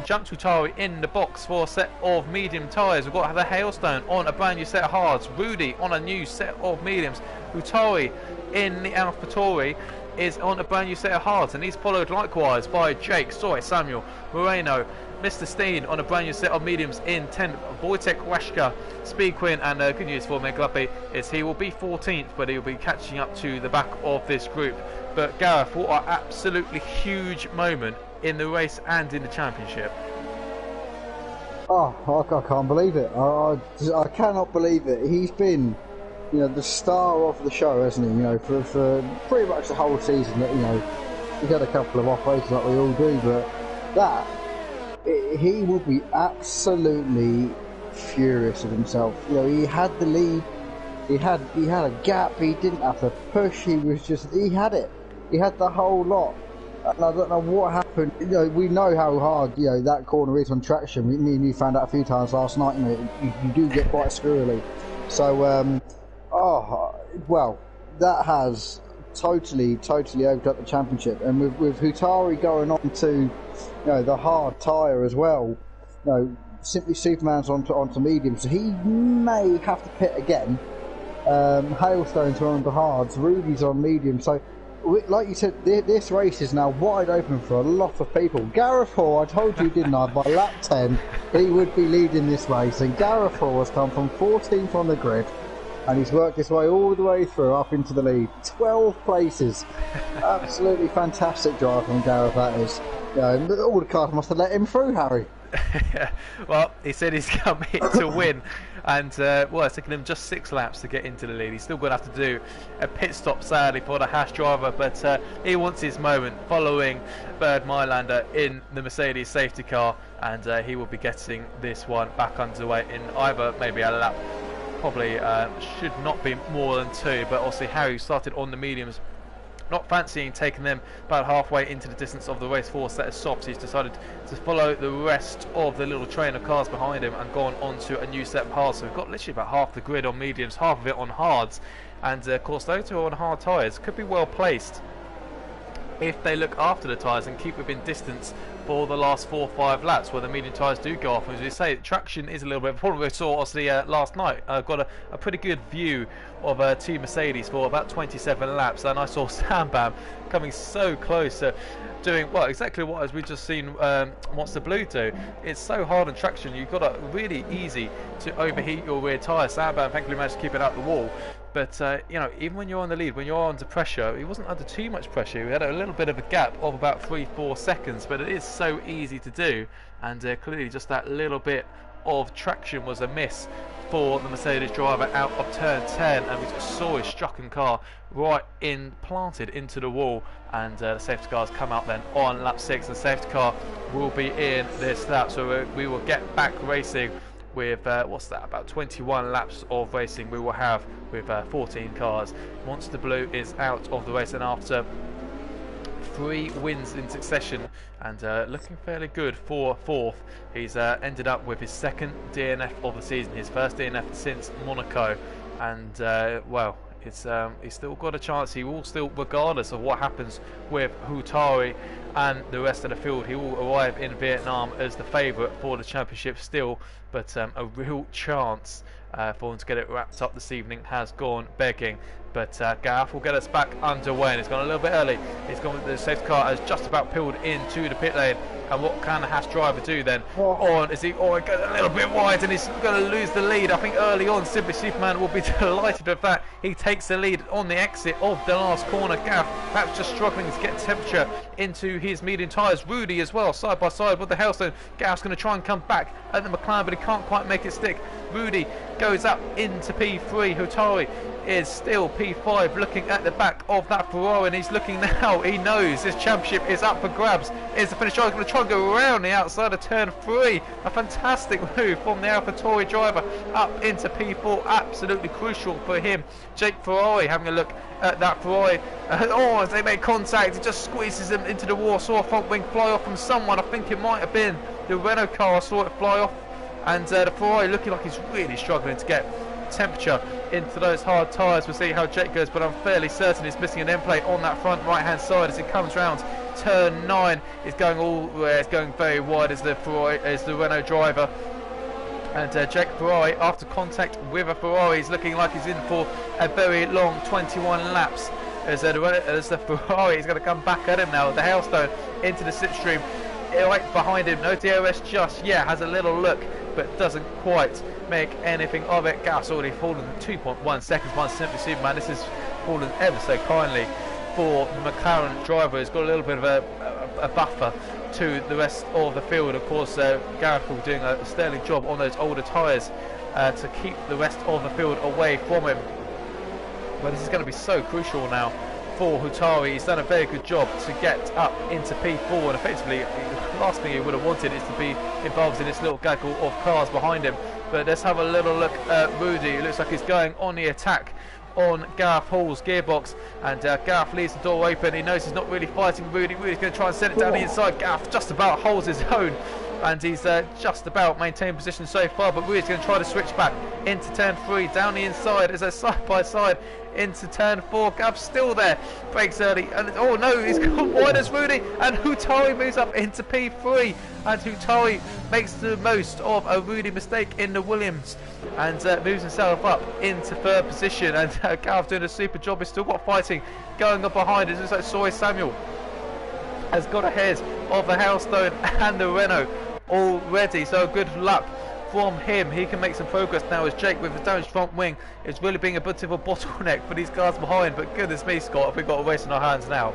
jumped Hutari in the box for a set of medium tyres. We've got the Hailstone on a brand new set of hards. Rudy on a new set of mediums. Hutari in the AlphaTauri is on a brand new set of hards, and he's followed likewise by Jake, Soy, Samuel, Moreno, Mr. Steen on a brand new set of mediums in 10th, Wojtek Waszka, Speed Quinn, and good news for Meglapi is he will be 14th, but he will be catching up to the back of this group. But Gareth, what an absolutely huge moment in the race and in the championship.
Oh, I can't believe it. I cannot believe it. He's been, you know, the star of the show, hasn't he? You know, for pretty much the whole season. That, you know, he's had a couple of off races like we all do, but he will be absolutely furious with himself. You know, he had the lead. He had a gap. He didn't have to push. He had it. He had the whole lot. And I don't know what happened. You know, we know how hard, you know, that corner is on traction. Me and you found out a few times last night. You know, you do get quite squirrely. So, well, that has totally opened up the championship. And with Hutari going on to, you know, the hard tyre as well. You know, Simply Superman's onto medium, so he may have to pit again. Hailstones are on the hards. Rudy's on medium. So, like you said, this race is now wide open for a lot of people. Gareth Hall, I told you, didn't I, by lap 10, he would be leading this race. And Gareth Hall has come from 14th on the grid, and he's worked his way all the way through up into the lead. 12 places. Absolutely fantastic drive from Gareth, that is. All the cars must have let him through, Harry.
Well, he said he's come here to win, and well, it's taken him just 6 laps to get into the lead. He's still going to have to do a pit stop, sadly, for the Haas driver, but he wants his moment following Bird Mylander in the Mercedes safety car, and he will be getting this one back underway in either maybe a lap, probably should not be more than 2, but obviously Harry started on the mediums, not fancying taking them about halfway into the distance of the race for a set of softs. He's decided to follow the rest of the little train of cars behind him and gone on to a new set of hards. So we've got literally about half the grid on mediums, half of it on hards, and of course those who are on hard tyres could be well placed if they look after the tyres and keep within distance for the last 4 or 5 laps where the medium tyres do go off. As we say, traction is a little bit of a problem. We saw obviously last night. I've got a pretty good view of Team Mercedes for about 27 laps, and I saw Sambam coming so close to doing, well, exactly what as we've just seen Monster Blue do. It's so hard on traction, you've got to really easy to overheat your rear tyre. Sambam thankfully managed to keep it out the wall. But, you know, even when you're on the lead, when you're under pressure, he wasn't under too much pressure. He had a little bit of a gap of about 3-4 seconds, but it is so easy to do. And clearly just that little bit of traction was a miss for the Mercedes driver out of turn 10. And we just saw his strucken car right planted into the wall. And the safety cars come out then on lap 6. The safety car will be in this lap. So we will get back racing with what's that, about 21 laps of racing we will have with 14 cars. Monster Blue is out of the race, and after 3 wins in succession and looking fairly good for 4th, he's ended up with his 2nd DNF of the season, his first DNF since Monaco, and well, He's still got a chance. He will still, regardless of what happens with Hutari and the rest of the field, he will arrive in Vietnam as the favourite for the championship still, but a real chance for him to get it wrapped up this evening has gone begging. But Gareth will get us back underway, and he's gone a little bit early. He's gone with the safety car, has just about peeled into the pit lane. And what can the Haas driver do then? Is he? It goes a little bit wide, and he's going to lose the lead. I think early on, Simply Superman will be delighted with that. He takes the lead on the exit of the last corner. Gareth perhaps just struggling to get temperature into his medium tyres. Rudy as well, side by side with the Hailstone. Gareth's going to try and come back at the McLaren, but he can't quite make it stick. Rudy goes up into P3. Hutari is still P5, looking at the back of that Ferrari, and he's looking now. He knows this championship is up for grabs. Is the finish? He's going to try and go around the outside of turn 3. A fantastic move from the AlphaTauri driver up into P4. Absolutely crucial for him. Jake Ferrari having a look at that Ferrari. As they make contact, it just squeezes him into the wall. Saw a front wing fly off from someone. I think it might have been the Renault car. I saw it fly off, and the Ferrari looking like he's really struggling to get temperature into those hard tyres. We'll see how Jake goes, but I'm fairly certain he's missing an end plate on that front right hand side as he comes round turn 9. It's going very wide as the Renault driver, and Jake Ferrari, after contact with a Ferrari, is looking like he's in for a very long 21 laps as the Ferrari is going to come back at him now. The Hailstone into the slipstream right behind him. No DRS just yet, has a little look but doesn't quite make anything of it. Gareth's already fallen 2.1 seconds behind Simply Superman. This has fallen ever so kindly for the McLaren driver. He's got a little bit of a buffer to the rest of the field. Of course, Gareth will be doing a sterling job on those older tyres to keep the rest of the field away from him. But this is going to be so crucial now for Hutari. He's done a very good job to get up into P4, and effectively the last thing he would have wanted is to be involved in this little gaggle of cars behind him. But let's have a little look at Rudy. It looks like he's going on the attack on Gareth Hall's gearbox, and Gareth leaves the door open. He knows he's not really fighting Rudy. Rudy's going to try and send it down the inside. Gareth just about holds his own, and he's just about maintained position so far, but Rudy's going to try to switch back into turn 3 down the inside as they're side by side into turn 4. Gareth's still there, breaks early, and oh no, he's gone wide as Rudy, and Hutari moves up into P3, and Hutari makes the most of a Rudy mistake in the Williams and moves himself up into 3rd position. And Gareth doing a super job. He's still got fighting going up behind. It looks like Soy Samuel has got ahead of the Hailstone and the Renault already, so a good lap from him. He can make some progress now as Jake, with the damaged front wing, is really being a bit of a bottleneck for these cars behind. But goodness me, Scott, we've got a race in our hands now.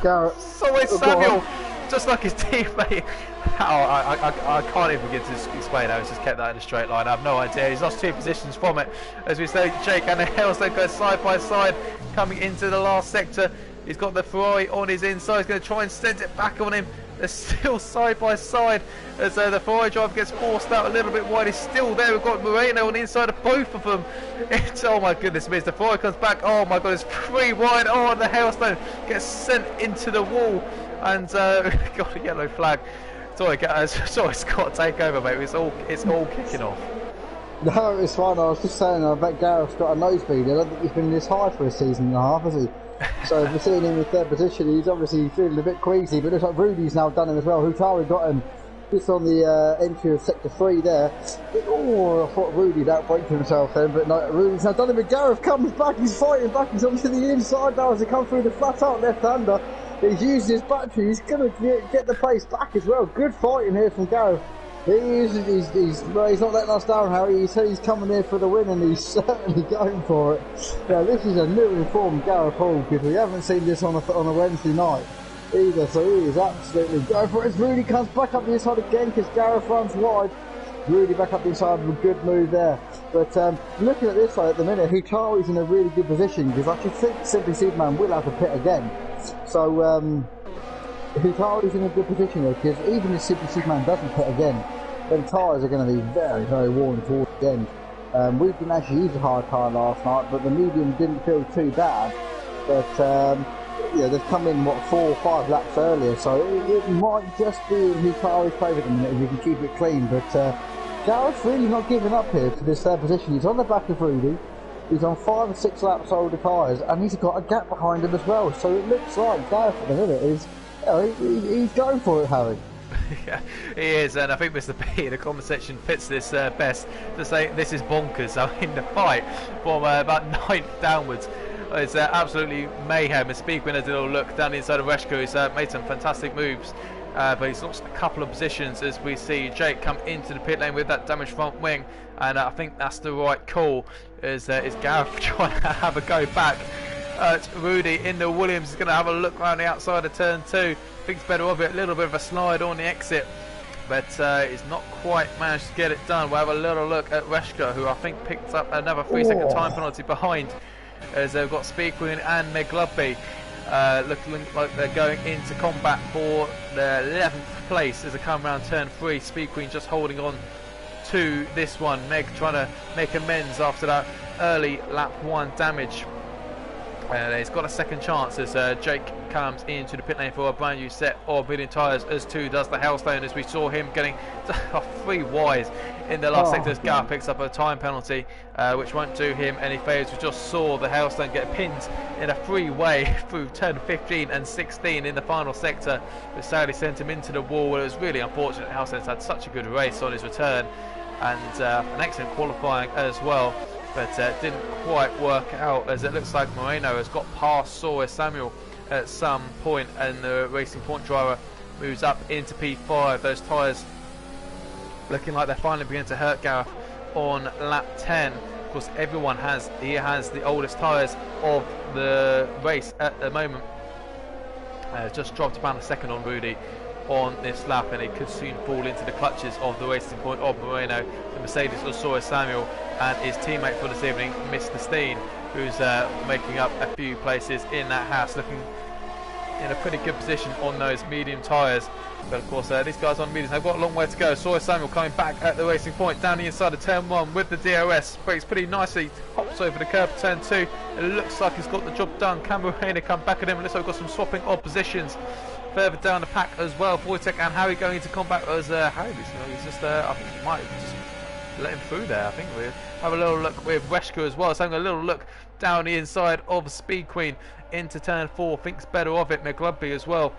Gareth.
Soy Samuel, just like his teammate. I can't even begin to explain how he's just kept that in a straight line. I have no idea. He's lost 2 positions from it. As we say, Jake and the Hailstone go side by side coming into the last sector. He's got the Ferrari on his inside. He's going to try and send it back on him. They're still side by side as the Ferrari driver gets forced out a little bit wide. He's still there. We've got Moreno on the inside of both of them. Oh my goodness me, as the Ferrari comes back. Oh my god, it's 3 wide. Oh, and the Hailstone gets sent into the wall. And got a yellow flag. Sorry, Scott, take over, mate. It's all kicking off.
No, it's fine. I was just saying, I bet Gareth's got a nosebleed. I don't think he's been this high for a season and a half, has he? So if we're seeing him in 3rd position, he's obviously feeling a bit queasy, but it looks like Rudy's now done him as well. Hutari got him just on the entry of sector 3 there. Oh, I thought Rudy'd outbraked himself then, but no, Rudy's now done him. But Gareth comes back, he's fighting back, he's onto the inside now as he comes through the flat out left-hander. He's used his battery, he's going to get the pace back as well. Good fighting here from Gareth. He's not letting us down, Harry. He's coming here for the win, and he's certainly going for it. Yeah, this is a new informed Gareth Hall, because we haven't seen this on a Wednesday night either, so he is absolutely going for it. As Rudy comes back up the inside again, because Gareth runs wide. Rudy back up the inside with a good move there. But looking at this side at the minute, Hutari's in a really good position, because I should think Simply Superman will have to pit again. So Hutari's in a good position here, because even if Simply Superman doesn't pit again, then tyres are going to be very, very worn towards the end. We didn't actually use a hard tyre last night, but the medium didn't feel too bad. But yeah, they've come in 4 or 5 laps earlier, so it might just be in Hutari's favour at the minute if you can keep it clean. But Gareth's really not giving up here for this 3rd position. He's on the back of Rudy. He's on 5 or 6 laps older tyres, and he's got a gap behind him as well. So it looks like Gareth at the minute is, you know, he's going for it, Harry.
Yeah, he is, and I think Mr. B in the comment section fits this best to say this is bonkers. I mean, the fight from about 9th downwards is absolutely mayhem. As Speakwin has a little look down the inside of Reshko, he's made some fantastic moves, but he's lost a couple of positions as we see Jake come into the pit lane with that damaged front wing, and I think that's the right call. Is Gareth trying to have a go back? Rudy in the Williams is going to have a look around the outside of turn 2. Thinks better of it, a little bit of a slide on the exit, but he's not quite managed to get it done. We'll have a little look at Reshko, who I think picked up another 3-second time penalty behind, as they've got Speakwin and McGlubby looking like they're going into combat for the 11th place as they come around turn 3. Speakwin just holding on to this one. Meg trying to make amends after that early lap 1 damage. He's got a second chance as Jake comes into the pit lane for a brand new set of medium tyres, as too does the Hailstone, as we saw him getting 3 wides in the last sector as Gareth picks up a time penalty, which won't do him any favours. We just saw the Hailstone get pinned in a 3-way through turn 15 and 16 in the final sector, which sadly sent him into the wall. It was really unfortunate. Hailstone's had such a good race on his return, and an excellent qualifying as well, but didn't quite work out, as it looks like Moreno has got past Sawyer Samuel at some point, and the Racing Point driver moves up into P5. Those tyres looking like they're finally beginning to hurt Gareth on lap 10. Of course, he has the oldest tyres of the race at the moment. Just dropped about a second on Rudy on this lap, and it could soon fall into the clutches of the Racing Point of Moreno, the Mercedes of Sawyer Samuel, and his teammate for this evening, Mr. Steen, who's making up a few places in that house, looking in a pretty good position on those medium tyres. But of course, these guys on mediums have got a long way to go. Sawyer Samuel coming back at the Racing Point down the inside of turn 1 with the DRS, brakes pretty nicely, hops over the curb at turn 2. It looks like he's got the job done. Cameron come back at him, and looks like we've got some swapping of positions further down the pack as well. Wojtek and Harry going into combat as Harry, he's just I think he might just let him through there. I think we'll have a little look with Reshko as well, so having a little look down the inside of Speed Queen into turn 4, thinks better of it. McGlubby as well,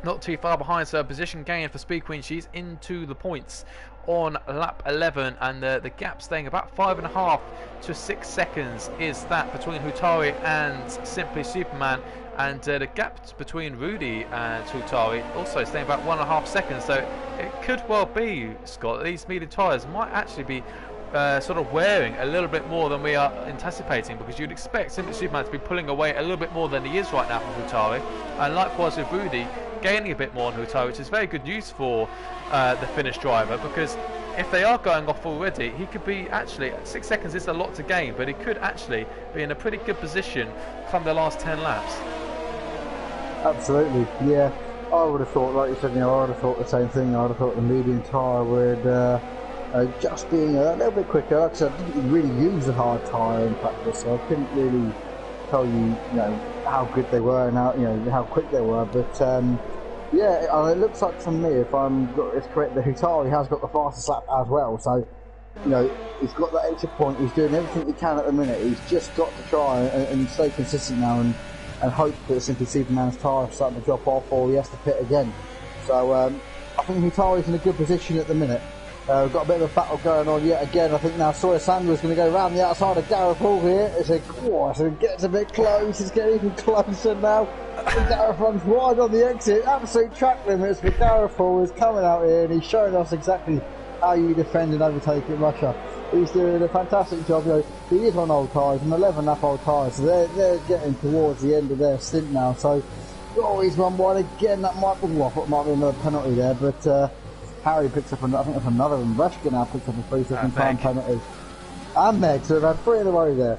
not too far behind, so a position gain for Speed Queen. She's into the points on lap 11, and the gap staying about 5.5 to 6 seconds is that between Hutari and Simply Superman, and the gap between Rudy and Hutari also staying about 1.5 seconds. So it could well be, Scott, these medium tyres might actually be sort of wearing a little bit more than we are anticipating, because you'd expect Simply Superman to be pulling away a little bit more than he is right now from Hutari, and likewise with Rudy gaining a bit more on Hutari, which is very good news for the Finnish driver, because if they are going off already, he could be actually, 6 seconds is a lot to gain, but he could actually be in a pretty good position come the last 10 laps.
Absolutely, yeah. I would have thought, like you said, I would have thought the same thing. I would have thought the medium tyre would just being a little bit quicker. Like I said, I didn't really use a hard tyre in practice, so I couldn't really tell you, how good they were and how quick they were. But yeah, it looks like, for me, if it's correct, that Hutari has got the fastest lap as well. So he's got that extra point. He's doing everything he can at the minute. He's just got to try and stay consistent now and hope that Simply Superman's tyre is starting to drop off, or he has to pit again. So I think Hutari's in a good position at the minute. We've got a bit of a battle going on yet again. I think now Sawyer Samuel's going to go round the outside of Gareth Hall here. It gets a bit close. It's getting even closer now. And Gareth runs wide on the exit. Absolute track limits, but Gareth Hall is coming out here and he's showing us exactly how you defend and overtake in Russia. He's doing a fantastic job. He is on old tyres, an 11 lap old tyres, so they're getting towards the end of their stint now. So, he's run wide again. That might be another penalty there, but Harry picks up I think that's another, and Reshko now picks up a 3-second time penalty. And Meg, so we've had 3 in a row there.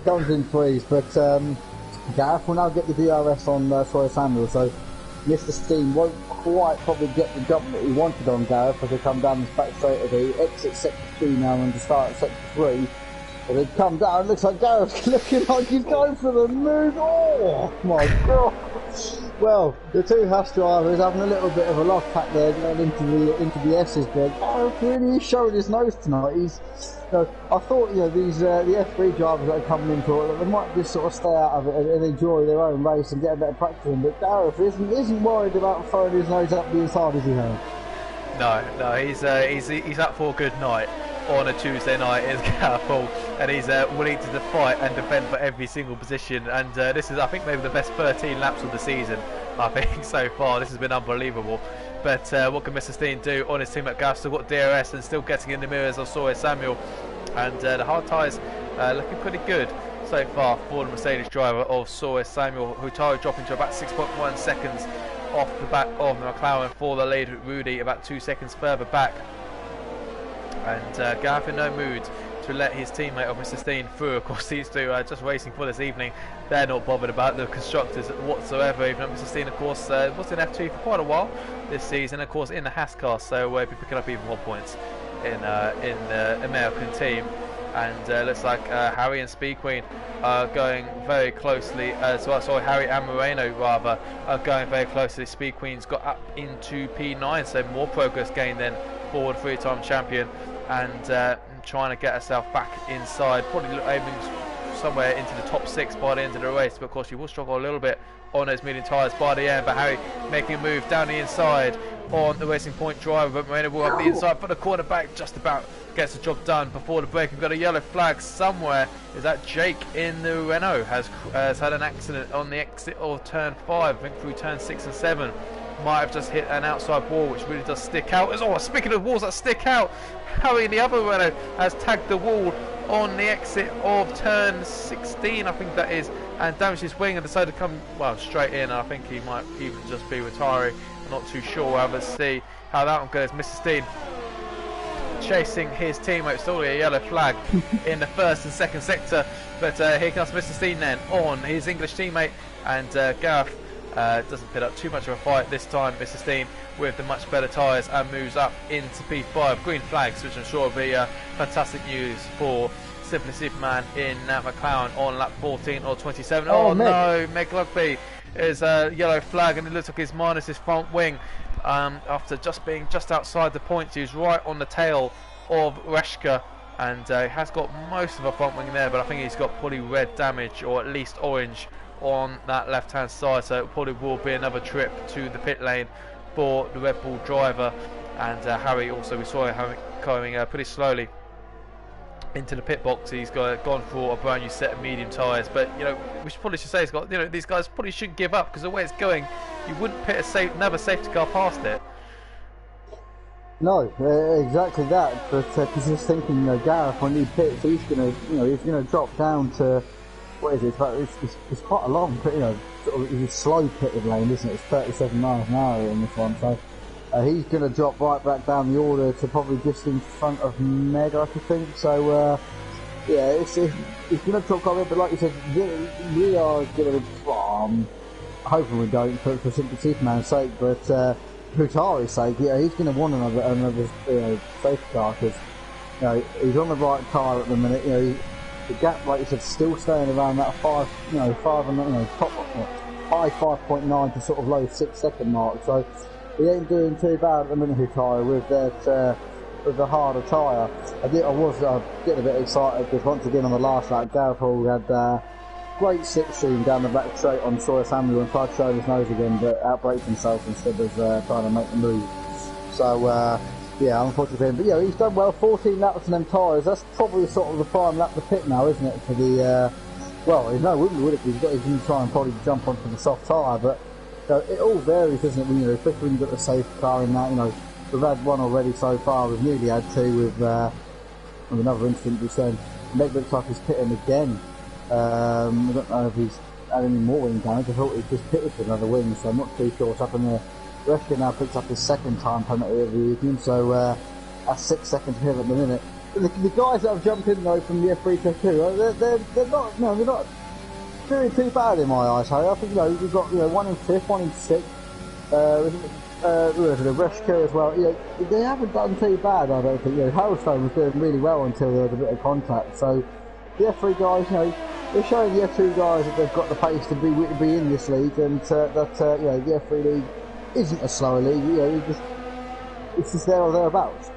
Comes in 3s, but Gareth will now get the DRS on Sawyer Samuel, so Mr. Steen won't quite probably get the jump that he wanted on Gareth as they come down this back straight of the exit sector 2 now and to start at sector 3. But they come down, it looks like Gareth's looking like he's going for the move. Oh my god! Well, the two Haas drivers having a little bit of a lock pack there going into the S's, but Gareth really is showing his nose tonight. I thought these the F3 drivers that are coming into it, they might just sort of stay out of it and enjoy their own race and get a better practice in. But Gareth isn't worried about throwing his nose up the inside as he has.
No, he's up for a good night on a Tuesday night in Gareth, and he's willing to fight and defend for every single position. And this is, I think, maybe the best 13 laps of the season, I think, so far. This has been unbelievable. But what can Mr. Steen do on his team at Gareth? Still got DRS and still getting in the mirrors of Sawyer Samuel, and the hard tyres looking pretty good so far for the Mercedes driver of Sawyer Samuel. Hutaro dropping to about 6.1 seconds off the back of the McLaren for the lead. Rudy about 2 seconds further back, and Gareth in no mood to let his teammate of Mr. Steen through. Of course, these two are just racing for this evening. They're not bothered about the constructors whatsoever, even though Mr. Steen, of course, was in F2 for quite a while this season, of course, in the Haas car, so we'll be picking up even more points in the American team. And looks like Harry and Speed Queen are going very closely, Harry and Moreno rather are going very closely. Speed Queen's got up into P9, so more progress gained then for the three-time champion, and trying to get herself back inside, probably aiming somewhere into the top 6 by the end of the race. But of course, she will struggle a little bit on those medium tyres by the end. But Harry making a move down the inside on the Racing Point driver, but Moreno will up the inside for the corner back, just about gets the job done before the break. We've got a yellow flag somewhere. Is that Jake in the Renault has had an accident on the exit of turn 5, I think through turn 6 and 7. Might have just hit an outside wall, which really does stick out. Speaking of walls that stick out, Harry in the other Renault has tagged the wall on the exit of turn 16, I think that is, and damaged his wing and decided to come straight in. I think he might even just be retiring. I'm not too sure. We'll have to see how that one goes. Mr. Steen chasing his teammate, still a yellow flag in the first and second sector, but here comes Mr. Steen then on his English teammate, and Gareth doesn't put up too much of a fight this time. Mr. Steen with the much better tyres and moves up into P5. Green flags, which I'm sure will be fantastic news for Simply Superman in McLaren on lap 14 or 27. Oh no, Meg Lugby is a yellow flag, and it looks like he's minus his front wing after just being just outside the points. He was right on the tail of Reshka, and he has got most of a front wing there, but I think he's got probably red damage, or at least orange, on that left hand side, so it probably will be another trip to the pit lane for the Red Bull driver. And Harry also, we saw him coming pretty slowly into the pit box. He's gone for a brand new set of medium tyres, but we should say he's got, these guys probably shouldn't give up, because the way it's going, you wouldn't pit another safety car past it.
No, exactly that. But just thinking, Gareth, when he pits, he's gonna drop down to, what is it? It's quite a long, sort of it's a slow pitted lane, isn't it? It's 37 miles an hour in this one, so he's going to drop right back down the order to probably just in front of Meg, I think. So yeah, it's going to drop quite a bit, but like you said, we are going to, hoping we don't for Simply Superman's sake, but Hutari's sake, he's going to want another safety car, because he's on the right tyre at the minute. The gap, like you said, still staying around that high 5.9 to sort of low 6 second mark. So he ain't doing too bad at the minute, Hutari, with that with the harder tyre. I was getting a bit excited, because once again on the last lap, Gareth had great slipstream down the back straight on Sawyer Samuel and tried showing his nose again, but outbraked himself instead of trying to make the move. So yeah, unfortunately, but he's done well. 14 laps on them tyres. That's probably sort of the prime lap to pit now, isn't it? For the well, no, wouldn't would it? He's going to try and probably jump onto the soft tyre, but it all varies, doesn't it? Especially when you've got the safe car in that. We've had one already so far. We've nearly had two with another incident just then. Meg looks like he's pitting again. I don't know if he's had any more wing damage. I thought he just pitted for another wing, so I'm not too sure what's happened there. Reshka now picks up his second time penalty of the evening, so that's 6 seconds here at the minute. The guys that have jumped in though from the F3 to 2, they're not doing too bad in my eyes, Harry. I think we've got one in 5th, one in 6th. The Reshka as well. They haven't done too bad, I don't think. Hailstone was doing really well until there was a bit of contact. So the F3 guys, they're showing the F2 guys that they've got the pace to be in this league, and that you know, the F3 league isn't a slower league. You know, it's just there or thereabouts.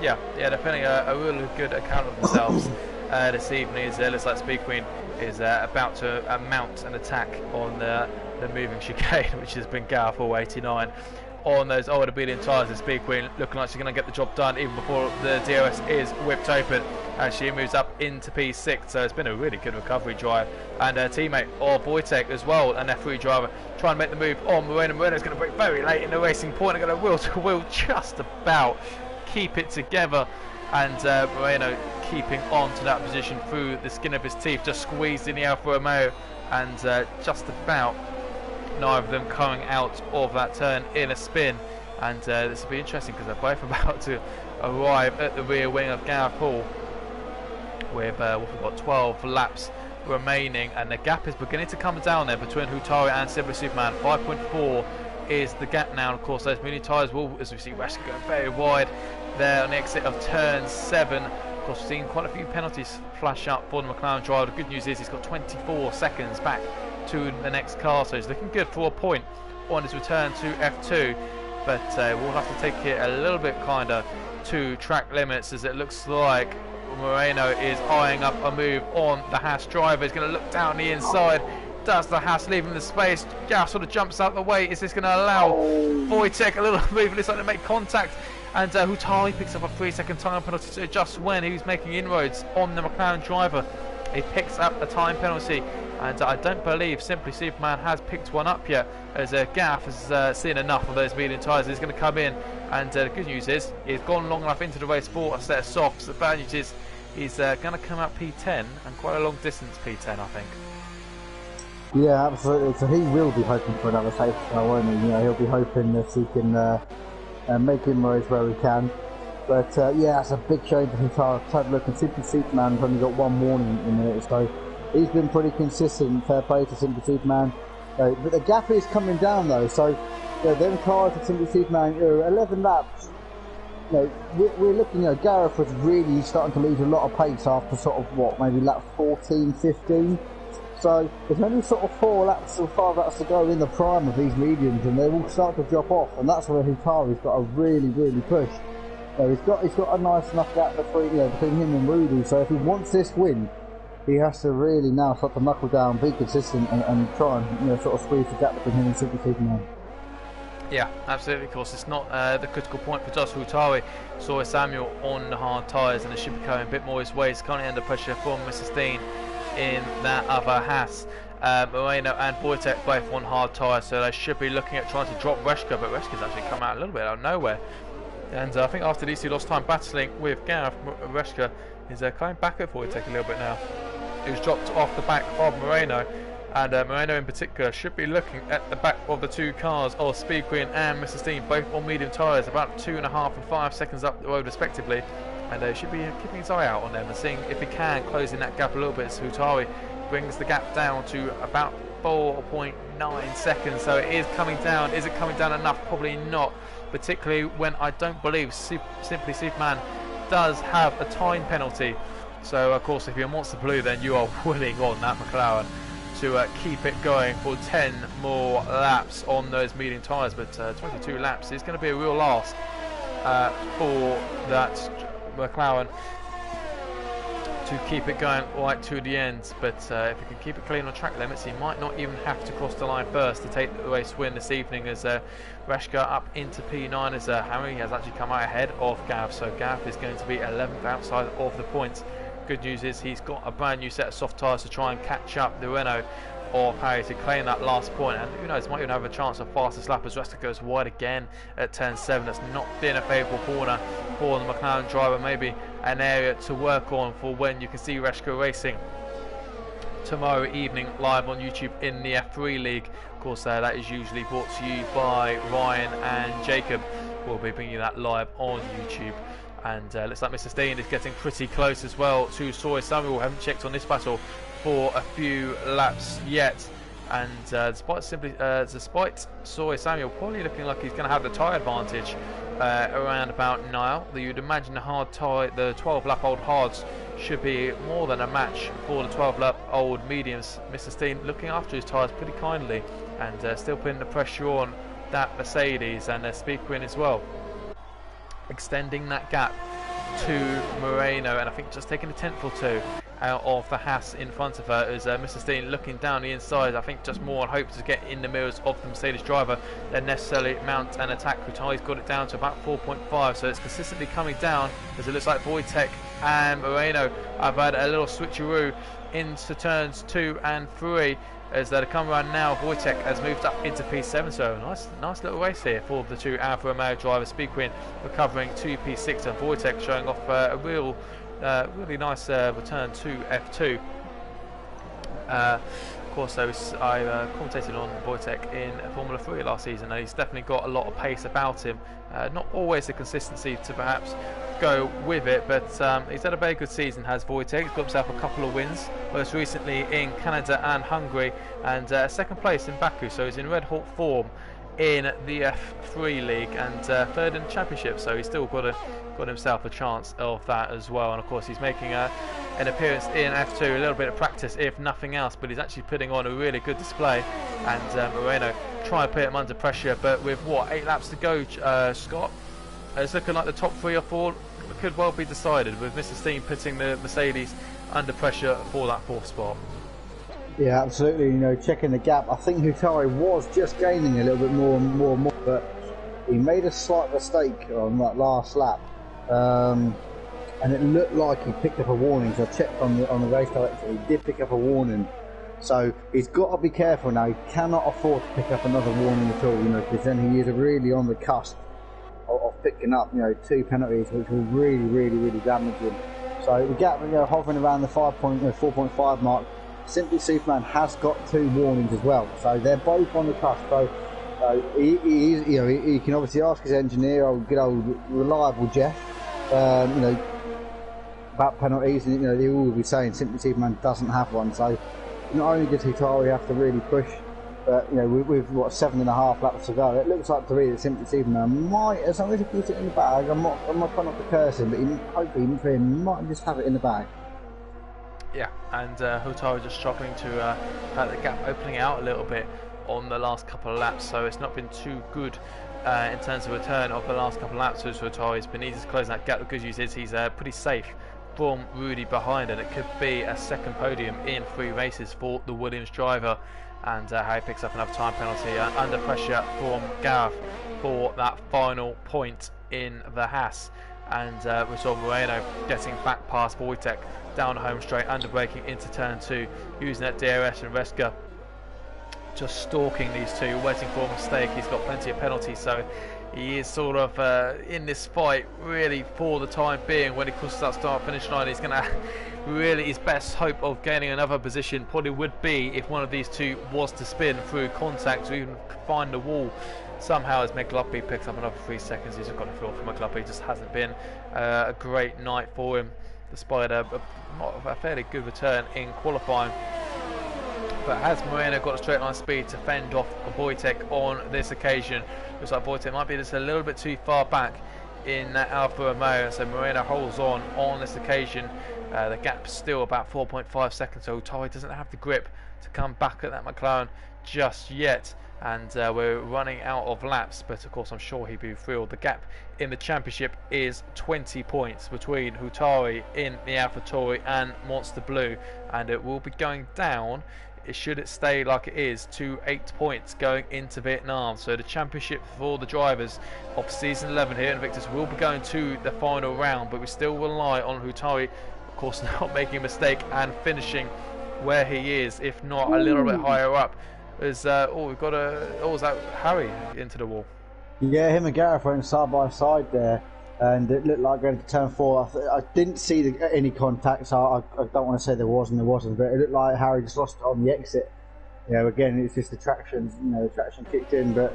Yeah, definitely a really good account of themselves this evening. As it looks like Speed Queen is about to mount an attack on the moving chicane, which has been Gareth 489 on those older medium tyres. And Speed Queen looking like she's going to get the job done even before the DRS is whipped open as she moves up into P6. So it's been a really good recovery drive, and her teammate Wojtek as well, an F3 driver, trying to make the move on Moreno. Moreno's going to break very late in the racing point and going to wheel to wheel just about keep it together, and Moreno keeping on to that position through the skin of his teeth, just squeezing the Alfa Romeo, and just about neither of them coming out of that turn in a spin. And this will be interesting because they're both about to arrive at the rear wing of Gareth Hall with we've got 12 laps remaining, and the gap is beginning to come down there between Hutari and Simply Superman. 5.4 is the gap now. Of course, those mini tyres will, as we see Wesker going very wide there on the exit of turn 7. Of course, we've seen quite a few penalties flash up for the McLaren driver. The good news is he's got 24 seconds back to the next car, so he's looking good for a point on his return to F2, but we'll have to take it a little bit kinder to track limits, as it looks like Moreno is eyeing up a move on the Haas driver. He's going to look down the inside. Does the Haas leaving the space? Just sort of jumps out the way. Is this going to allow Wojtek a little move? It's like to make contact, and Hutari picks up a 3-second time penalty. So just when he was making inroads on the McLaren driver, he picks up a time penalty, and I don't believe Simply Superman has picked one up yet, as Gareth has seen enough of those medium tyres. He's going to come in, and the good news is he's gone long enough into the race for a set of softs. The bad news is he's going to come out P10, and quite a long distance P10, I think.
Yeah, absolutely. So he will be hoping for another safety car, won't he? You know, he'll be hoping that he can make inroads where he can. But yeah, it's a big shame for Hutari. Had a look, and Simply Superman's only got one warning in it, so he's been pretty consistent. Fair play to Simply Superman. But the gap is coming down though, so you know, them cars for Simply Superman, you know, 11 laps. You know, we're looking, you know, Gareth was really starting to lose a lot of pace after sort of what, maybe lap 14, 15. So there's only sort of 4 laps or 5 laps to go in the prime of these mediums, and they will start to drop off, and that's where Hutari's got to really push. So he's got a nice enough gap between, you know, between him and Rudy. So if he wants this win, he has to really now start to knuckle down, be consistent, and try and, you know, sort of squeeze the gap between him and Simply Superman.
Yeah, absolutely. Of course, it's not the critical point for Josh Hutari. Saw Samuel on the hard tyres, and it should be going a bit more his way. He's currently under pressure from Mr. Steen in that other Haas. Moreno and Wojtek both on hard tyres, so they should be looking at trying to drop Reshka, but Reshka's actually come out a little bit out of nowhere. And I think after these two lost time battling with Gareth, Reshka is coming back at Wojtek a little bit now. He was dropped off the back of Moreno, and Moreno in particular should be looking at the back of the two cars of Speed Queen and Mr. Steen, both on medium tyres, about 2.5 and 5 seconds up the road respectively, and should be keeping his eye out on them and seeing if he can close in that gap a little bit, as Hutari brings the gap down to about 4.9 seconds. So it is coming down. Is it coming down enough? Probably not, particularly when I don't believe Simply Superman does have a time penalty. So of course, if you're Monster Blue, then you are willing on that McLaren to keep it going for 10 more laps on those medium tyres. But 22 laps is going to be a real last for that McLaren to keep it going right to the end. But if he can keep it clean on track limits, he might not even have to cross the line first to take the race win this evening, as Reshka up into P9, as Harry has actually come out ahead of Gareth. So Gareth is going to be 11th outside of the points. Good news is he's got a brand new set of soft tyres to try and catch up the Renault of Harry to claim that last point, and who knows, might even have a chance of fastest lap as Resta goes wide again at turn 7. That's not been a favourable corner for the McLaren driver. Maybe an area to work on for when you can see Reshka racing tomorrow evening live on YouTube in the F3 League. Of course, that is usually brought to you by Ryan and Jakob. We'll be bringing you that live on YouTube. And looks like Mr. Steen is getting pretty close as well to Soy Samuel. Haven't checked on this battle for a few laps yet, and despite Soy Samuel probably looking like he's going to have the tyre advantage around about now. You'd imagine the hard tie, the 12-lap-old hards should be more than a match for the 12-lap-old mediums. Mr. Steen looking after his tyres pretty kindly and still putting the pressure on that Mercedes and their speaker in as well, extending that gap to Moreno, and I think just taking a tenth or two out of the Haas in front of her as Mr. Steen looking down the inside. I think just more on hope to get in the mirrors of the Mercedes driver than necessarily mount and attack. Rutari's got it down to about 4.5, so it's consistently coming down as it looks like Wojtek and Moreno have had a little switcheroo into turns 2 and 3 as they come around now. Wojtek has moved up into P7, so nice little race here for the two Alfa Romeo drivers. Speedqueen recovering to P6 and Wojtek showing off a really nice return to F2. Of course, I commentated on Wojtek in Formula 3 last season, and he's definitely got a lot of pace about him. Not always the consistency to perhaps go with it, but he's had a very good season, has Wojtek. He's got himself a couple of wins, most recently in Canada and Hungary, and second place in Baku, so he's in red hot form in the F3 League and third in the championship, so he's still got himself a chance of that as well. And of course he's making an appearance in F2, a little bit of practice if nothing else, but he's actually putting on a really good display, and Moreno trying to put him under pressure, but with what, 8 laps to go, Scott, it's looking like the top 3 or 4 could well be decided, with Mr. Steen putting the Mercedes under pressure for that 4th spot.
Yeah, absolutely. You know, checking the gap, I think Hutari was just gaining a little bit more and more, but he made a slight mistake on that last lap, and it looked like he picked up a warning. So I checked on the race director, he did pick up a warning. So he's got to be careful now. He cannot afford to pick up another warning at all, you know, because then he is really on the cusp of picking up, you know, 2 penalties, which will really damage him. So the gap, you know, hovering around the 4.5 mark. Simply Superman has got 2 warnings as well, so they're both on the cusp. So he can obviously ask his engineer, good old reliable Jeff, you know, about penalties, and you know, they will be saying Simply Superman doesn't have one. So not only does Hutari have to really push, but you know, with what, 7.5 laps to go, it looks like to me that Simply Superman might, as long as he puts it in the bag, I'm not trying not to curse him, but hopefully he might just have it in the bag.
Yeah, and Hutari just struggling to the gap opening out a little bit on the last couple of laps, so it's not been too good in terms of return of the last couple of laps. So Hutari's been easy to close that gap. The good news is he's pretty safe from Rudy behind, and it could be a second podium in 3 races for the Williams driver. And Harry picks up another time penalty under pressure from Gareth for that final point in the Haas. And we saw Moreno getting back past Wojtek down the home straight, under braking into turn 2, using that DRS, and Reska just stalking these two, waiting for a mistake. He's got plenty of penalties, so he is sort of in this fight really for the time being. When he crosses that start-finish line, he's going to really, his best hope of gaining another position probably would be if one of these two was to spin through contact or even find the wall somehow, as McLaughlin picks up another 3 seconds. He's got the floor for McLaughlin. It just hasn't been a great night for him, despite a fairly good return in qualifying. But has Moreno got a straight line speed to fend off Wojtek on this occasion? Looks like Wojtek might be just a little bit too far back in that Alfa Romeo, so Moreno holds on this occasion. The gap's still about 4.5 seconds, so Hutari doesn't have the grip to come back at that McLaren just yet. And we're running out of laps, but of course I'm sure he'd be thrilled. The gap in the championship is 20 points between Hutari in the AlphaTauri and Monster Blue, and it will be going down, should it stay like it is, to 8 points going into Vietnam. So the championship for the drivers of season 11 here in Invictus will be going to the final round, but we still rely on Hutari, of course, not making a mistake and finishing where he is, if not a little bit higher up. Is we've got is that Harry into the wall?
Yeah, him and Gareth went side by side there, and it looked like going to turn 4. I didn't see any contact, so I don't want to say there was and there wasn't, but it looked like Harry just lost it on the exit. You know, again, it's just the traction, you know, the traction kicked in, but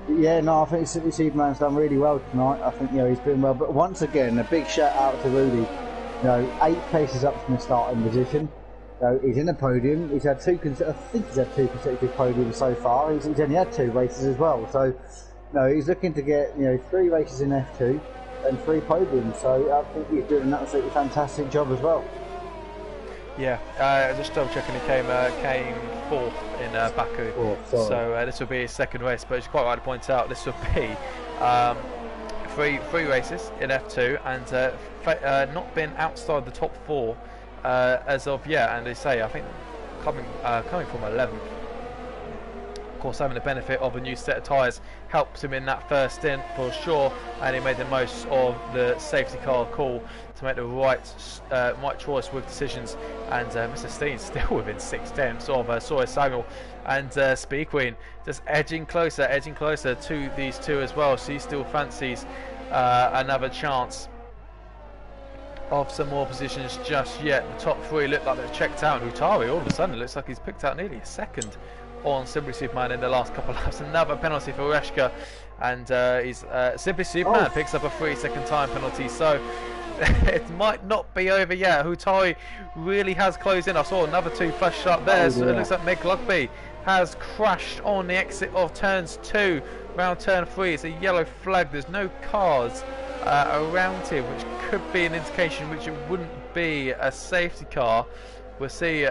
yeah, no, I think Superman's done really well tonight. I think, you know, he's doing well, but once again, a big shout out to Rudy. You know, 8 places up from the starting position. So he's in the podium. I think he's had 2 consecutive podiums so far. He's only had 2 races as well. So No, he's looking to get 3 races in F2 and 3 podiums. So I think he's doing an absolutely fantastic job as well.
Yeah, just double checking. He came fourth in Baku. So this will be his second race. But it's quite right to point out this will be three races in F2 and not been outside the top 4 as of yet. And they say I think coming from 11th. Of course, having the benefit of a new set of tyres helped him in that first stint for sure, and he made the most of the safety car call to make the right choice with decisions. And Mr. Steen still within 6/10 of Sawyer Samuel, and Speed Queen just edging closer to these two as well. So he still fancies another chance of some more positions just yet. The top 3 look like they've checked out. Hutari all of a sudden it looks like he's picked out nearly a second on Simply Superman in the last couple of laps. Another penalty for Reshka, and he's Simply Superman picks up a 3-second time penalty. So it might not be over yet. Hutari really has closed in. I saw another 2 flashed up there. So it looks like Meg Lugby has crashed on the exit of turns 2 round turn 3. It's a yellow flag. There's no cars around him, which could be an indication which it wouldn't be a safety car. We'll see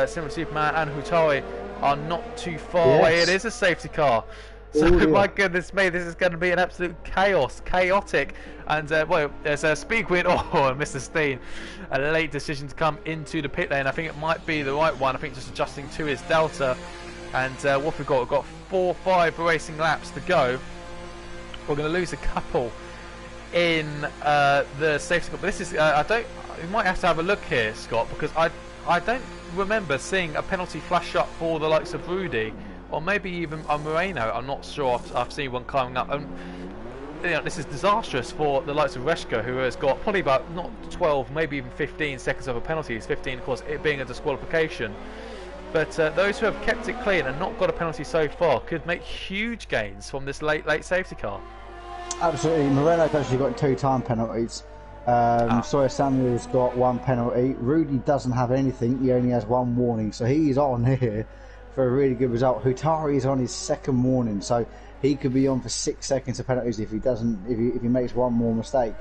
Simply Superman and Hutari are not too far away. It is a safety car. So my goodness me, this is going to be an absolute chaotic. And well, there's a Speed Queen and Mr. Steen. A late decision to come into the pit lane. I think it might be the right one. I think just adjusting to his delta. And what we've got 4-5 racing laps to go. We're going to lose a couple in the safety car. But this is we might have to have a look here, Scott, because I don't remember seeing a penalty flash up for the likes of Rudy, or maybe even Moreno. I'm not sure. I've seen one coming up. This is disastrous for the likes of Reshka, who has got probably about not 12, maybe even 15 seconds of a penalty. It's 15, of course, it being a disqualification. But those who have kept it clean and not got a penalty so far could make huge gains from this late safety car.
Absolutely. Moreno's actually got 2 time penalties. Sawyer Samuel's got 1 penalty. Rudy doesn't have anything. He only has 1 warning, so he's on here for a really good result. Hutari is on his 2nd warning, so he could be on for 6 seconds of penalties if he makes 1 more mistake.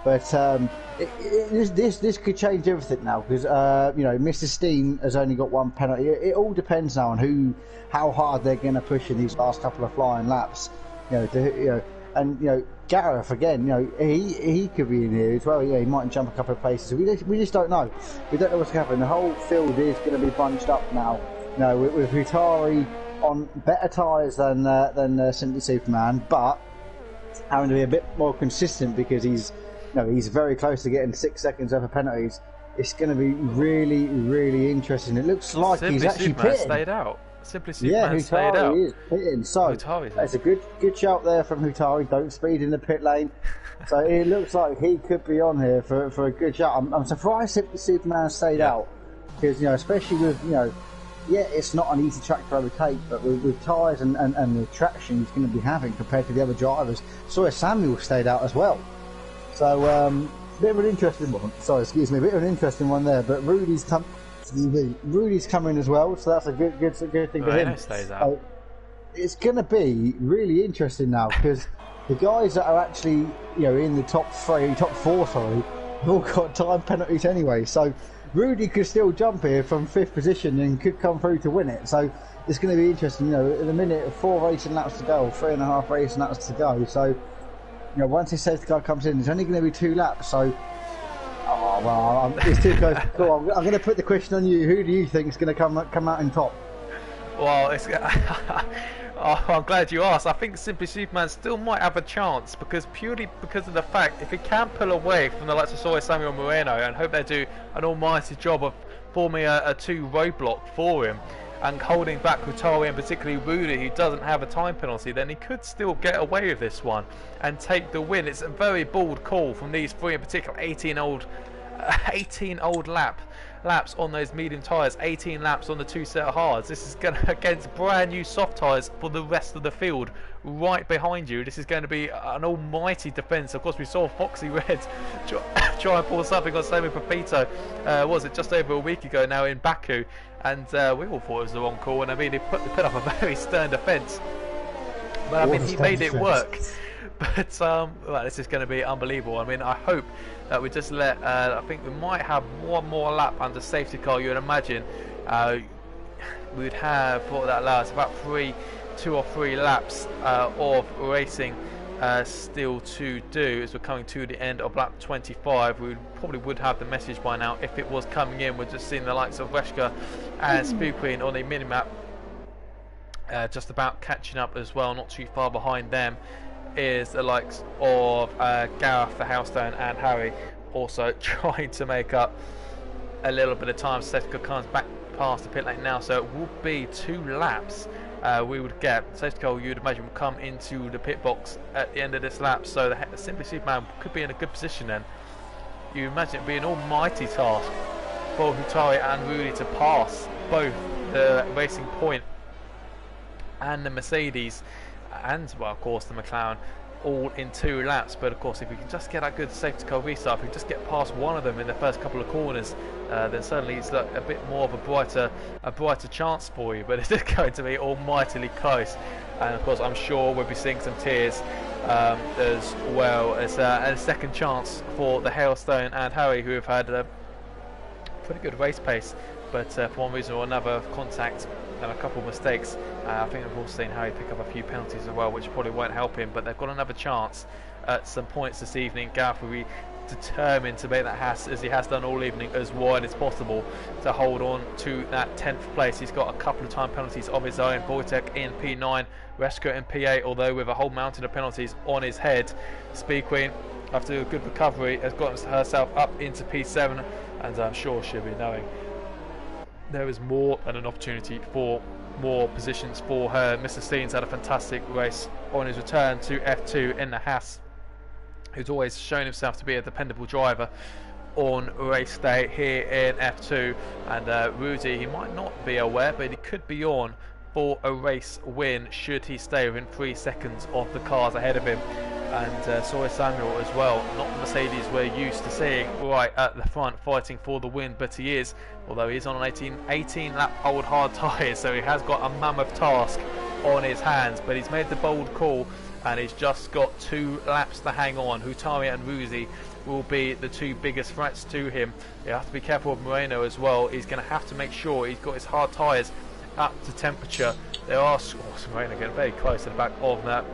But this could change everything now, because Mr. Steen has only got 1 penalty. It all depends now on how hard they're going to push in these last couple of flying laps. And Gareth again, he could be in here as well. Yeah, he might jump a couple of places. We just don't know. We don't know what's going to happen. The whole field is going to be bunched up now. With Hutari on better tyres than Simply Superman, but having to be a bit more consistent because he's very close to getting 6 seconds over penalties. It's going to be really, really interesting. It looks like he's actually pitting.
Stayed out. Simply Superman stayed out.
Hutari is pitting. So it's a good shout there from Hutari. Don't speed in the pit lane. So it looks like he could be on here for a good shout. I'm surprised Simply Superman stayed out, because especially with it's not an easy track to overtake, but with tyres and the traction he's going to be having compared to the other drivers. Sawyer Samuel stayed out as well. So bit of an interesting one. Sorry, excuse me, a bit of an interesting one there. But Rudy's coming as well, so that's a good thing for him.
Stays out.
It's going to be really interesting now, because the guys that are actually in the top 4, have all got time penalties anyway. So Rudy could still jump here from 5th position and could come through to win it. So it's going to be interesting. In a minute, 4 racing laps to go, 3.5 racing laps to go. So once this safety car comes in, there's only going to be 2 laps. So it's too close to call. I'm going to put the question on you. Who do you think is going to come out in top?
Well, I'm glad you asked. I think Simply Superman still might have a chance, purely because of the fact if he can pull away from the likes of Sawyer Samuel Moreno, and hope they do an almighty job of forming a 2 roadblock for him and holding back Hutari and particularly Rudy, who doesn't have a time penalty, then he could still get away with this one and take the win. It's a very bold call from these 3 in particular. 18 old laps on those medium tyres, 18 laps on the 2 set of hards. This is going to against brand new soft tyres for the rest of the field right behind you. This is going to be an almighty defence. Of course, we saw Foxy Red try and pull something on Sammy Pepito, was it just over a week ago now in Baku, and we all thought it was the wrong call, and I mean they put up a very stern defence. But I mean, he made it work. But well, this is going to be unbelievable. I mean, I hope that we just let. I think we might have one more lap under safety car. You would imagine we would have what would that allow us? About 2 or 3 laps of racing still to do as we're coming to the end of lap 25. We probably would have the message by now if it was coming in. We're just seeing the likes of Reshka and Speed Queen on the minimap. Just about catching up as well, not too far behind them is the likes of Gareth, the Hailstone and Harry also trying to make up a little bit of time. Safety car comes back past the pit lane now, so it will be 2 laps we would get. Safety car, you'd imagine, will come into the pit box at the end of this lap, so the Simply Superman could be in a good position then. You imagine it would be an almighty task for Hutari and Rudy to pass both the Racing Point and the Mercedes and, well, of course, the McLaren, all in 2 laps. But of course, if we can just get that good safety car restart, if we can just get past one of them in the first couple of corners, then certainly it's a bit more of a brighter chance for you. But it is going to be almightily close, and of course I'm sure we'll be seeing some tears as well as a second chance for the Hailstone and Harry, who have had a pretty good race pace, but for one reason or another, contact and a couple of mistakes. I think we've also seen Harry pick up a few penalties as well, which probably won't help him, but they've got another chance at some points this evening. Gareth will be determined to make that Haas, as he has done all evening, as wide as possible to hold on to that 10th place. He's got a couple of time penalties of his own. Wojtek in P9, Resko in P8, although with a whole mountain of penalties on his head. Speed Queen, after a good recovery, has gotten herself up into P7, and I'm sure she'll be knowing there is more than an opportunity for more positions for her. Mr. Steen's had a fantastic race on his return to F2 in the Haas, who's always shown himself to be a dependable driver on race day here in F2. And Rudy, he might not be aware, but he could be on for a race win should he stay within 3 seconds of the cars ahead of him. And Sawyer Samuel as well, not the Mercedes we're used to seeing right at the front fighting for the win, but he is, although he's on an 18 lap old hard tyres, so he has got a mammoth task on his hands, but he's made the bold call and he's just got 2 laps to hang on. Hutari and Ruzi will be the 2 biggest threats to him. You have to be careful of Moreno as well. He's going to have to make sure he's got his hard tyres up to temperature. There are Moreno getting very close to the back of that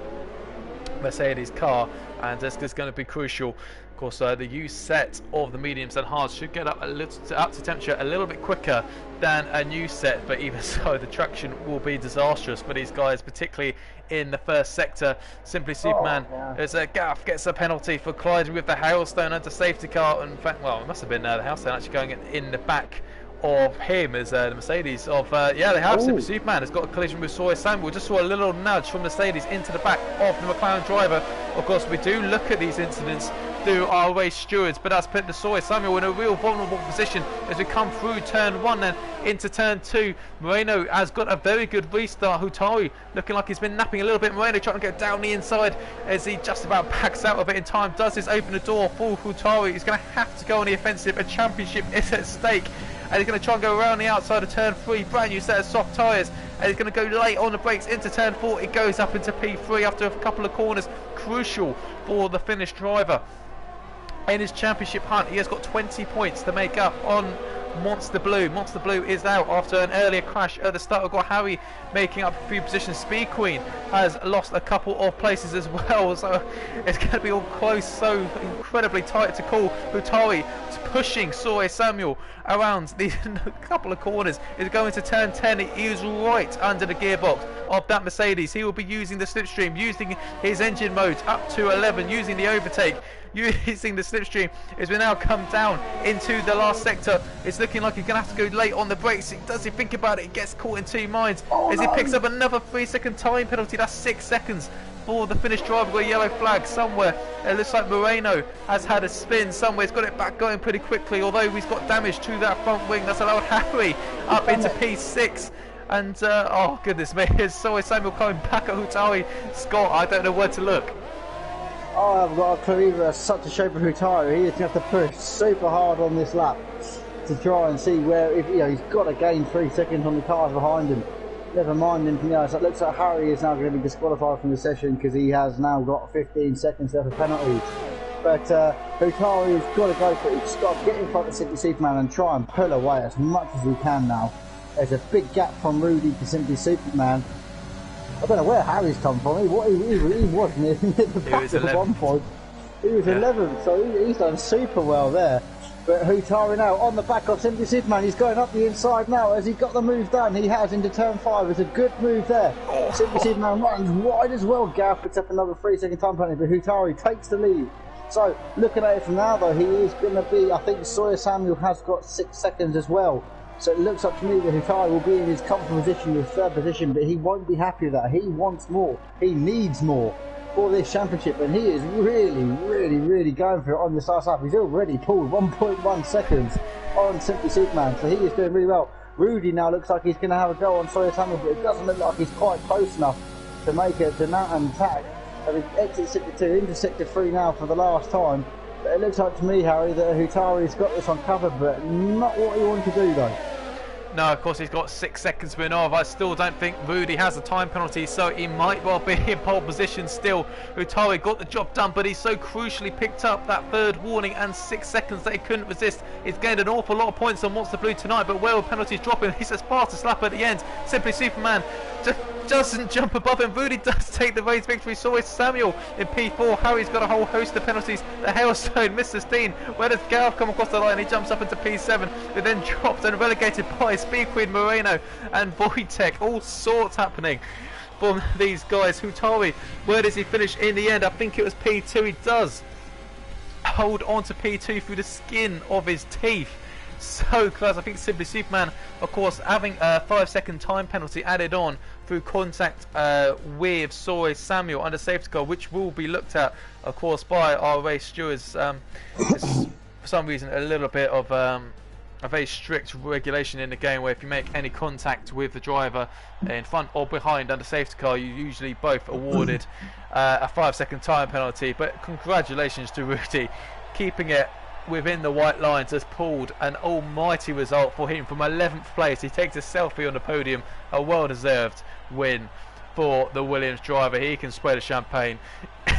Mercedes car, and this is going to be crucial. Of course, the use set of the mediums and hards should get up to temperature a little bit quicker than a new set, but even so, the traction will be disastrous for these guys, particularly in the first sector. Simply Superman, as Gareth gets a penalty for colliding with the Hailstone under safety car. In fact, well, it must have been the Hailstone actually going in the back of him, as the Mercedes of yeah, they have. Simply Superman has got a collision with Sawyer Samuel. Just saw a little nudge from Mercedes into the back of the McLaren driver. Of course, we do look at these incidents through our race stewards, but that's put the Sawyer Samuel in a real vulnerable position as we come through turn 1 and into turn 2. Moreno has got a very good restart. Hutari looking like he's been napping a little bit. Moreno trying to get down the inside as he just about backs out of it in time. Does this open the door for Hutari? He's going to have to go on the offensive. A championship is at stake, and he's going to try and go around the outside of turn 3. Brand new set of soft tyres, and he's going to go late on the brakes into turn 4. It goes up into P3 after a couple of corners. Crucial for the Finnish driver in his championship hunt. He has got 20 points to make up on Monster Blue. Monster Blue is out after an earlier crash at the start. We've got Harry making up a few positions. Speed Queen has lost a couple of places as well, so it's going to be all close, so incredibly tight to call. Hutari pushing Sawyer Samuel around these couple of corners. Is going to turn 10. He is right under the gearbox of that Mercedes. He will be using the slipstream, using his engine modes up to 11, using the overtake, using the slipstream as we now come down into the last sector. It's looking like he's going to have to go late on the brakes. Does he think about it? He gets caught in 2 minds as he picks up another 3-second time penalty. That's 6 seconds for the Finnish driver. Got a yellow flag somewhere. It looks like Moreno has had a spin somewhere. He's got it back going pretty quickly, although he's got damage to that front wing. That's allowed Harry up into P6. And oh goodness me, is Sawyer Samuel coming back at Hutari. Scott, I don't know where to look.
Oh, I've got a clue either. Such a shape of Hutari. He is going to have to push super hard on this lap to try and see where, if you know, he's got to gain 3 seconds on the cars behind him. never mind anything else. It looks like Harry is now going to be disqualified from the session because he has now got 15 seconds left of penalties. But Hutari has got to go for it. He's got to get in front of Simply Superman and try and pull away as much as he can now. There's a big gap from Rudy to Simply Superman. I don't know where Harry's come from. He was near the back at one point. He was 11th, so he's done super well there. But Hutari now on the back of Simply Superman. He's going up the inside now. Has he got the move done? He has into turn 5. It's a good move there. Simply Superman runs wide as well. Gareth picks up another 3-second time penalty, but Hutari takes the lead. So looking at it from now though, he is going to be, I think Sawyer Samuel has got 6 seconds as well. So it looks up to me that Hutari will be in his comfortable position, his 3rd position, but he won't be happy with that. He wants more. He needs more for this championship, and he is really going for it on this last lap. He's already pulled 1.1 seconds on Simply Superman, so he is doing really well. Rudy now looks like he's going to have a go on Sawyer Samuel, but it doesn't look like he's quite close enough to make it to mount an attack. So he exits sector 2 into sector 3 now for the last time. But it looks like to me, Harry, that Hutari's got this on cover, but not what he wanted to do though.
No, of course he's got 6 seconds win off. I still don't think Rudy has a time penalty, so he might well be in pole position still. Hutari got the job done, but he's so crucially picked up that 3rd warning and 6 seconds that he couldn't resist. He's gained an awful lot of points on Monster Blue tonight, but where will penalties dropping? He's a fastest lap at the end. Simply Superman just doesn't jump above him. Rudy does take the race victory. So is Samuel in P4. Harry's got a whole host of penalties. The Hailstone, Mr. Steen. Where does Gareth come across the line? He jumps up into P7. But then dropped and relegated by Speed Queen Moreno and Wojtek. All sorts happening from these guys. Hutari, where does he finish in the end? I think it was P2. He does hold on to P2 through the skin of his teeth. So close. I think Simply Superman, of course, having a 5-second time penalty added on through contact with Sawyer Samuel under safety car, which will be looked at, of course, by our race stewards. It's for some reason a little bit of a very strict regulation in the game where if you make any contact with the driver in front or behind under safety car, you're usually both awarded a 5-second time penalty. But congratulations to Rudy, keeping it within the white lines, has pulled an almighty result for him from 11th place. He takes a selfie on the podium, a well-deserved win for the Williams driver. He can spray the champagne.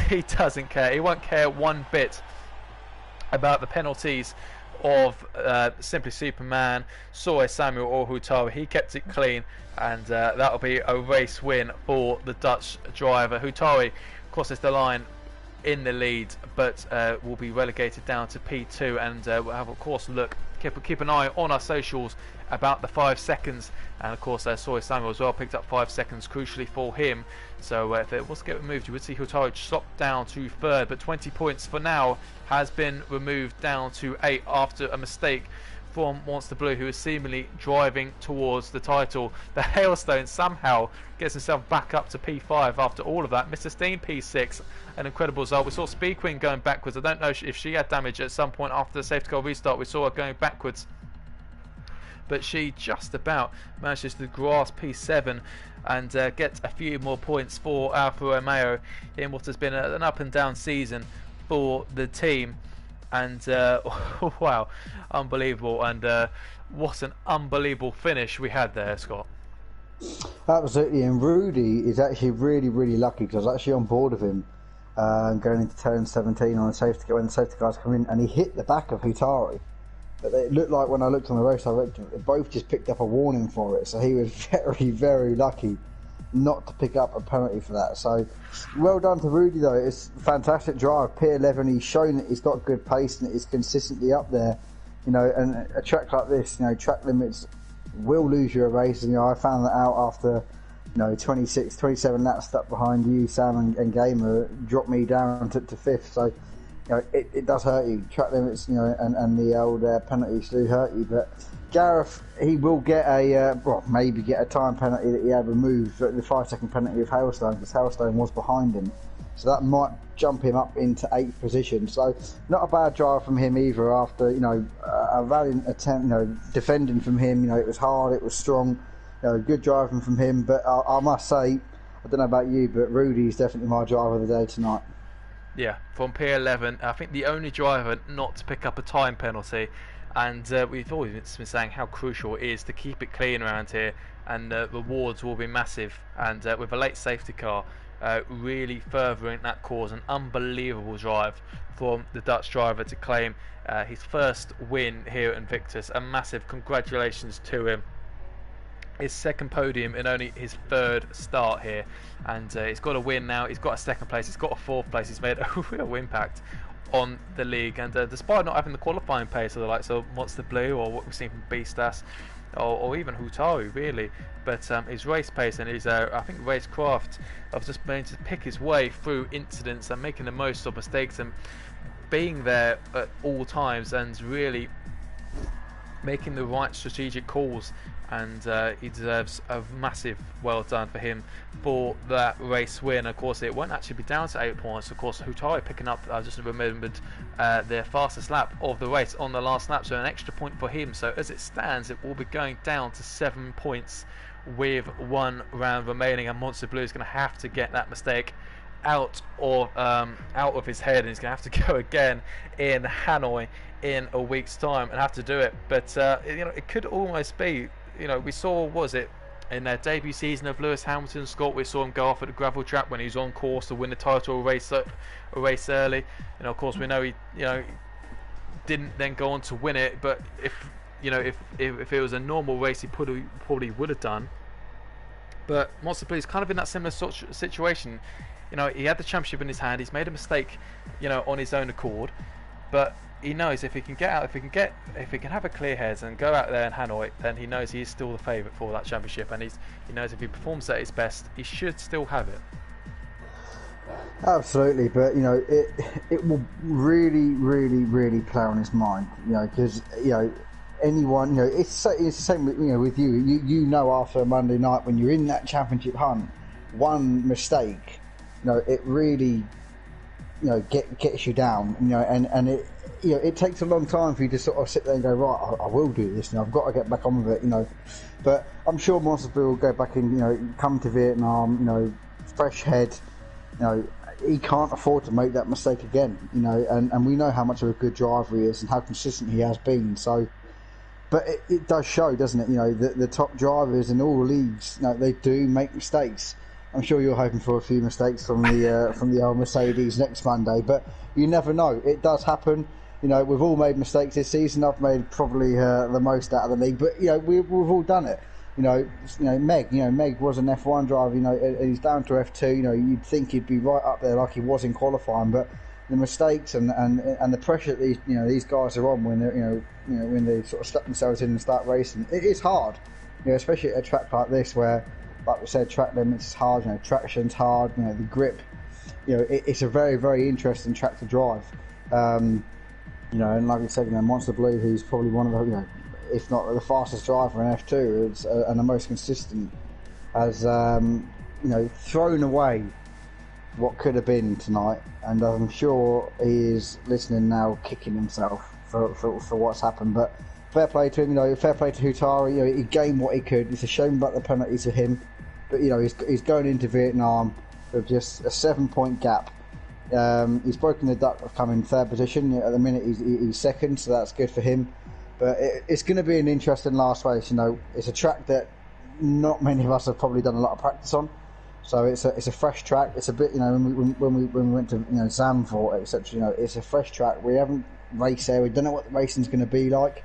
He doesn't care. He won't care one bit about the penalties of Simply Superman, Sawyer Samuel or Hutari. He kept it clean, and that'll be a race win for the Dutch driver. Hutari crosses the line in the lead, but will be relegated down to P2, and we'll have, of course, keep an eye on our socials about the 5 seconds, and of course Sawyer Samuel as well picked up 5 seconds crucially for him. So if it was to get removed, you would see Hutari slop down to 3rd, but 20 points for now has been removed down to 8 after a mistake from Monster Blue, who is seemingly driving towards the title. The Hailstone somehow gets himself back up to P5 after all of that. Mr. Steen P6, an incredible result. We saw Speed Queen going backwards. I don't know if she had damage at some point after the safety car restart. We saw her going backwards, but she just about manages to grasp P7 and get a few more points for Alfa Romeo in what has been an up and down season for the team. And wow, unbelievable, and what an unbelievable finish we had there, Scott.
Absolutely, and Rudy is actually really lucky because I was actually on board of him going into turn 17 on the safety car when the safety cars come in, and he hit the back of Hutari. But it looked like when I looked on the race director, they both just picked up a warning for it, so he was very lucky not to pick up a penalty for that. So well done to Rudy though. It's a fantastic drive. P11, he's shown that he's got good pace and is consistently up there, you know. And a track like this, you know, track limits will lose you a race, and you know, I found that out after, you know, 27 laps stuck behind you, Sam and Gamer dropped me down to 5th. So you know, it does hurt you. Track limits, you know, and the old penalties do hurt you. But Gareth, he will get maybe get a time penalty that he had removed, the 5-second penalty of Hailstone, because Hailstone was behind him, so that might jump him up into 8th position. So not a bad drive from him either. After, you know, a valiant attempt, you know, defending from him. You know, it was hard, it was strong, you know, good driving from him. But I must say, I don't know about you, but Rudy's definitely my driver of the day tonight.
Yeah, from P11, I think the only driver not to pick up a time penalty and we've always been saying how crucial it is to keep it clean around here, and rewards will be massive. And with a late safety car, really furthering that cause, an unbelievable drive from the Dutch driver to claim his first win here at Invictus. A massive congratulations to him. His second podium in only his third start here, and he's got a win now. He's got a second place, he's got a fourth place. He's made a real impact on the league, and despite not having the qualifying pace of the likes of Monster Blue or what we've seen from Beastas or even Hutaru really, but his race pace and his I think racecraft of just being to pick his way through incidents and making the most of mistakes and being there at all times and really making the right strategic calls, and he deserves a massive well done for him for that race win. Of course, it won't actually be down to 8 points. Of course, Hutaru picking up, I just remembered, their fastest lap of the race on the last lap, so an extra point for him. So as it stands, it will be going down to 7 points with 1 round remaining, and Monster Blue is going to have to get that mistake out of his head, and he's going to have to go again in Hanoi in a week's time and have to do it. But you know, it could almost be, you know, we saw, was it in their debut season of Lewis Hamilton's Scott, we saw him go off at the gravel track when he was on course to win the title race early. You know, of course, we know he, you know, didn't then go on to win it, but if you know, if it was a normal race, he probably would have done. But Monster Blue is kind of in that similar sort of situation. You know, he had the championship in his hand. He's made a mistake, you know, on his own accord, but he knows if he can get out, if he can have a clear head and go out there in Hanoi, then he knows he is still the favourite for that championship, and he knows if he performs at his best, he should still have it.
Absolutely, but you know, it will really play on his mind, you know, because you know, anyone, you know, it's the same with, you know, with you. You know, after a Monday night when you're in that championship hunt, one mistake, you know, it really, you know, gets you down, you know, and it, you know, it takes a long time for you to sort of sit there and go, right, I will do this, and I've got to get back on with it, you know. But I'm sure Monster Blue will go back and, you know, come to Vietnam, you know, fresh head, you know. He can't afford to make that mistake again, you know, and we know how much of a good driver he is and how consistent he has been. So, but it does show, doesn't it? You know, the top drivers in all leagues, you know, they do make mistakes. I'm sure you're hoping for a few mistakes from the old Mercedes next Monday, but you never know. It does happen. You know, we've all made mistakes this season. I've made probably the most out of the league, but you know, we've all done it. You know, Meg was an F1 driver. You know, and he's down to F2. You know, you'd think he'd be right up there like he was in qualifying, but the mistakes and the pressure that these guys are on when they when they sort of stuck themselves in and start racing, it is hard. You know, especially at a track like this where, like we said, track limits is hard. You know, traction's hard. You know, the grip. You know, it's a very interesting track to drive. You know, and like we said, you know, Monster Blue, who's probably one of the, you know, if not the fastest driver in F2, and the most consistent, has you know, thrown away what could have been tonight, and I'm sure he is listening now, kicking himself for what's happened. But fair play to him, you know, fair play to Hutaru. You know, he gained what he could. It's a shame about the penalties for him, but you know, he's going into Vietnam with just a 7-point gap. He's broken the duck of coming third position. At the minute he's second, so that's good for him. But it's going to be an interesting last race. You know, it's a track that not many of us have probably done a lot of practice on. So it's a fresh track. It's a bit, you know, when we went to, you know, Zandvoort, etc. You know, it's a fresh track. We haven't raced there. We don't know what the racing's going to be like.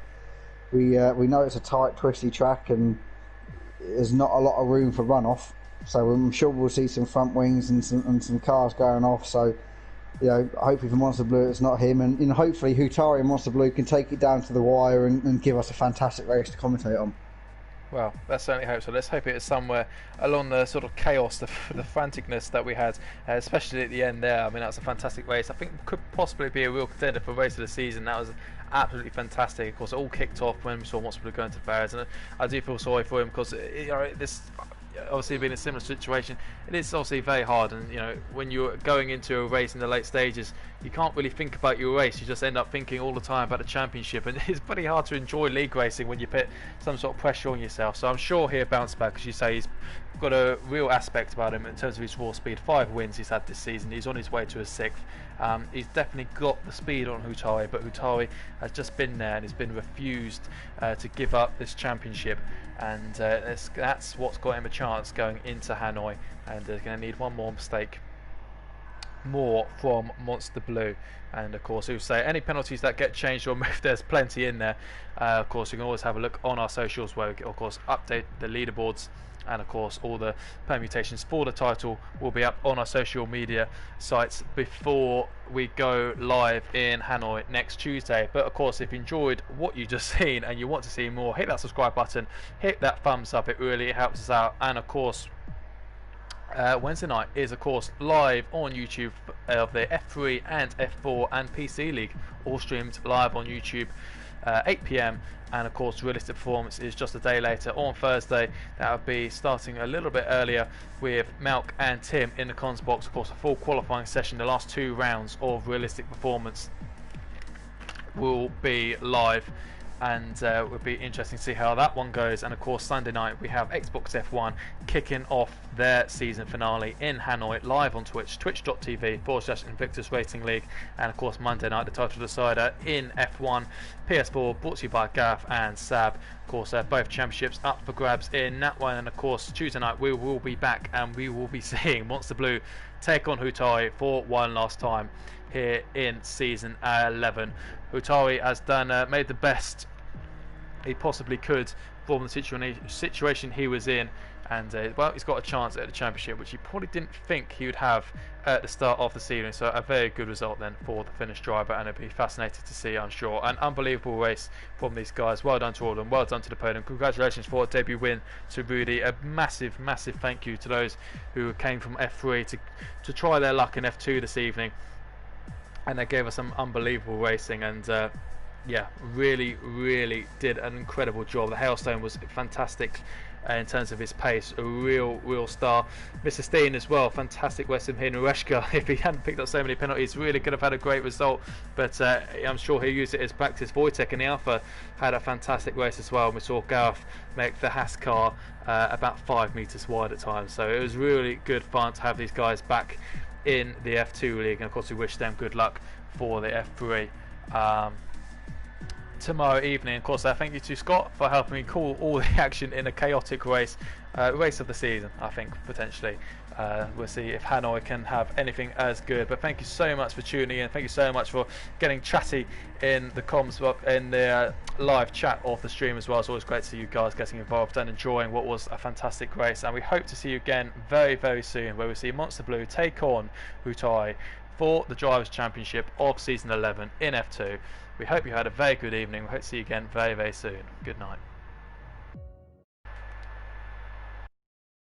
We know it's a tight, twisty track, and there's not a lot of room for runoff. So I'm sure we'll see some front wings and some cars going off. So, you know, hopefully for Monster Blue it's not him, and you know, hopefully Hutaru and Monster Blue can take it down to the wire and give us a fantastic race to commentate on.
Well, let's certainly hope so. Let's hope it is somewhere along the sort of chaos, the franticness that we had, especially at the end there. I mean, that was a fantastic race. I think could possibly be a real contender for race of the season. That was absolutely fantastic. Of course, it all kicked off when we saw Monster Blue going to the barriers, and I do feel sorry for him because, you know, obviously been in a similar situation. It is obviously very hard, and you know, when you're going into a race in the late stages, you can't really think about your race. You just end up thinking all the time about the championship, and it's pretty hard to enjoy league racing when you put some sort of pressure on yourself. So I'm sure he'll bounce back, as you say. He's got a real aspect about him in terms of his raw speed. 5 wins he's had this season. He's on his way to a 6th. He's definitely got the speed on Hutari, but Hutari has just been there and has been refused to give up this championship, and that's what's got him a chance going into Hanoi, and they're going to need one more mistake more from Monster Blue. And of course, we say any penalties that get changed or moved, there's plenty in there. Of course, you can always have a look on our socials, where we of course update the leaderboards, and of course all the permutations for the title will be up on our social media sites before we go live in Hanoi next Tuesday. But of course, if you enjoyed what you just seen and you want to see more, hit that subscribe button, hit that thumbs up, it really helps us out. And of course, Wednesday night is of course live on YouTube of the F3 and F4 and PC League, all streamed live on YouTube 8 PM. And of course, Realistic Performance is just a day later on Thursday. That will be starting a little bit earlier with Malc and Tim in the cons box. Of course, a full qualifying session. The last 2 rounds of Realistic Performance will be live, and it will be interesting to see how that one goes. And of course, Sunday night we have Xbox F1 kicking off their season finale in Hanoi, live on Twitch, twitch.tv/Invictus Racing League. And of course, Monday night, the title decider in F1 PS4, brought to you by Gareth and Sab. Of course, both championships up for grabs in that one. And of course, Tuesday night we will be back, and we will be seeing Monster Blue take on Hutari for one last time here in season 11. Hutari has done made the best he possibly could from the situation he was in, and well, he's got a chance at the championship, which he probably didn't think he would have at the start of the season. So a very good result then for the Finnish driver, and it'll be fascinating to see, I'm sure. An unbelievable race from these guys. Well done to all of them, well done to the podium. Congratulations for a debut win to Rudy. A massive thank you to those who came from F3 to try their luck in F2 this evening, and they gave us some unbelievable racing. And yeah, really did an incredible job. The Hailstone was fantastic in terms of his pace, a real star. Mr. Steen as well, fantastic race from here. Ureshka, if he hadn't picked up so many penalties, really could have had a great result, but I'm sure he'll use it as practice. Wojtek in the Alpha had a fantastic race as well. We saw Gareth make the Haas car about 5 meters wide at times, so it was really good fun to have these guys back in the F2 League, and of course we wish them good luck for the F3 tomorrow evening. Of course, thank you to Scott for helping me call all the action in a chaotic race of the season. I think potentially we'll see if Hanoi can have anything as good. But thank you so much for tuning in. Thank you so much for getting chatty in the comms, in the live chat of the stream as well. It's always great to see you guys getting involved and enjoying what was a fantastic race. And we hope to see you again very soon, where we see Monster Blue take on Hutari for the Drivers' Championship of Season 11 in F2. We hope you had a very good evening. We hope to see you again very soon. Good night.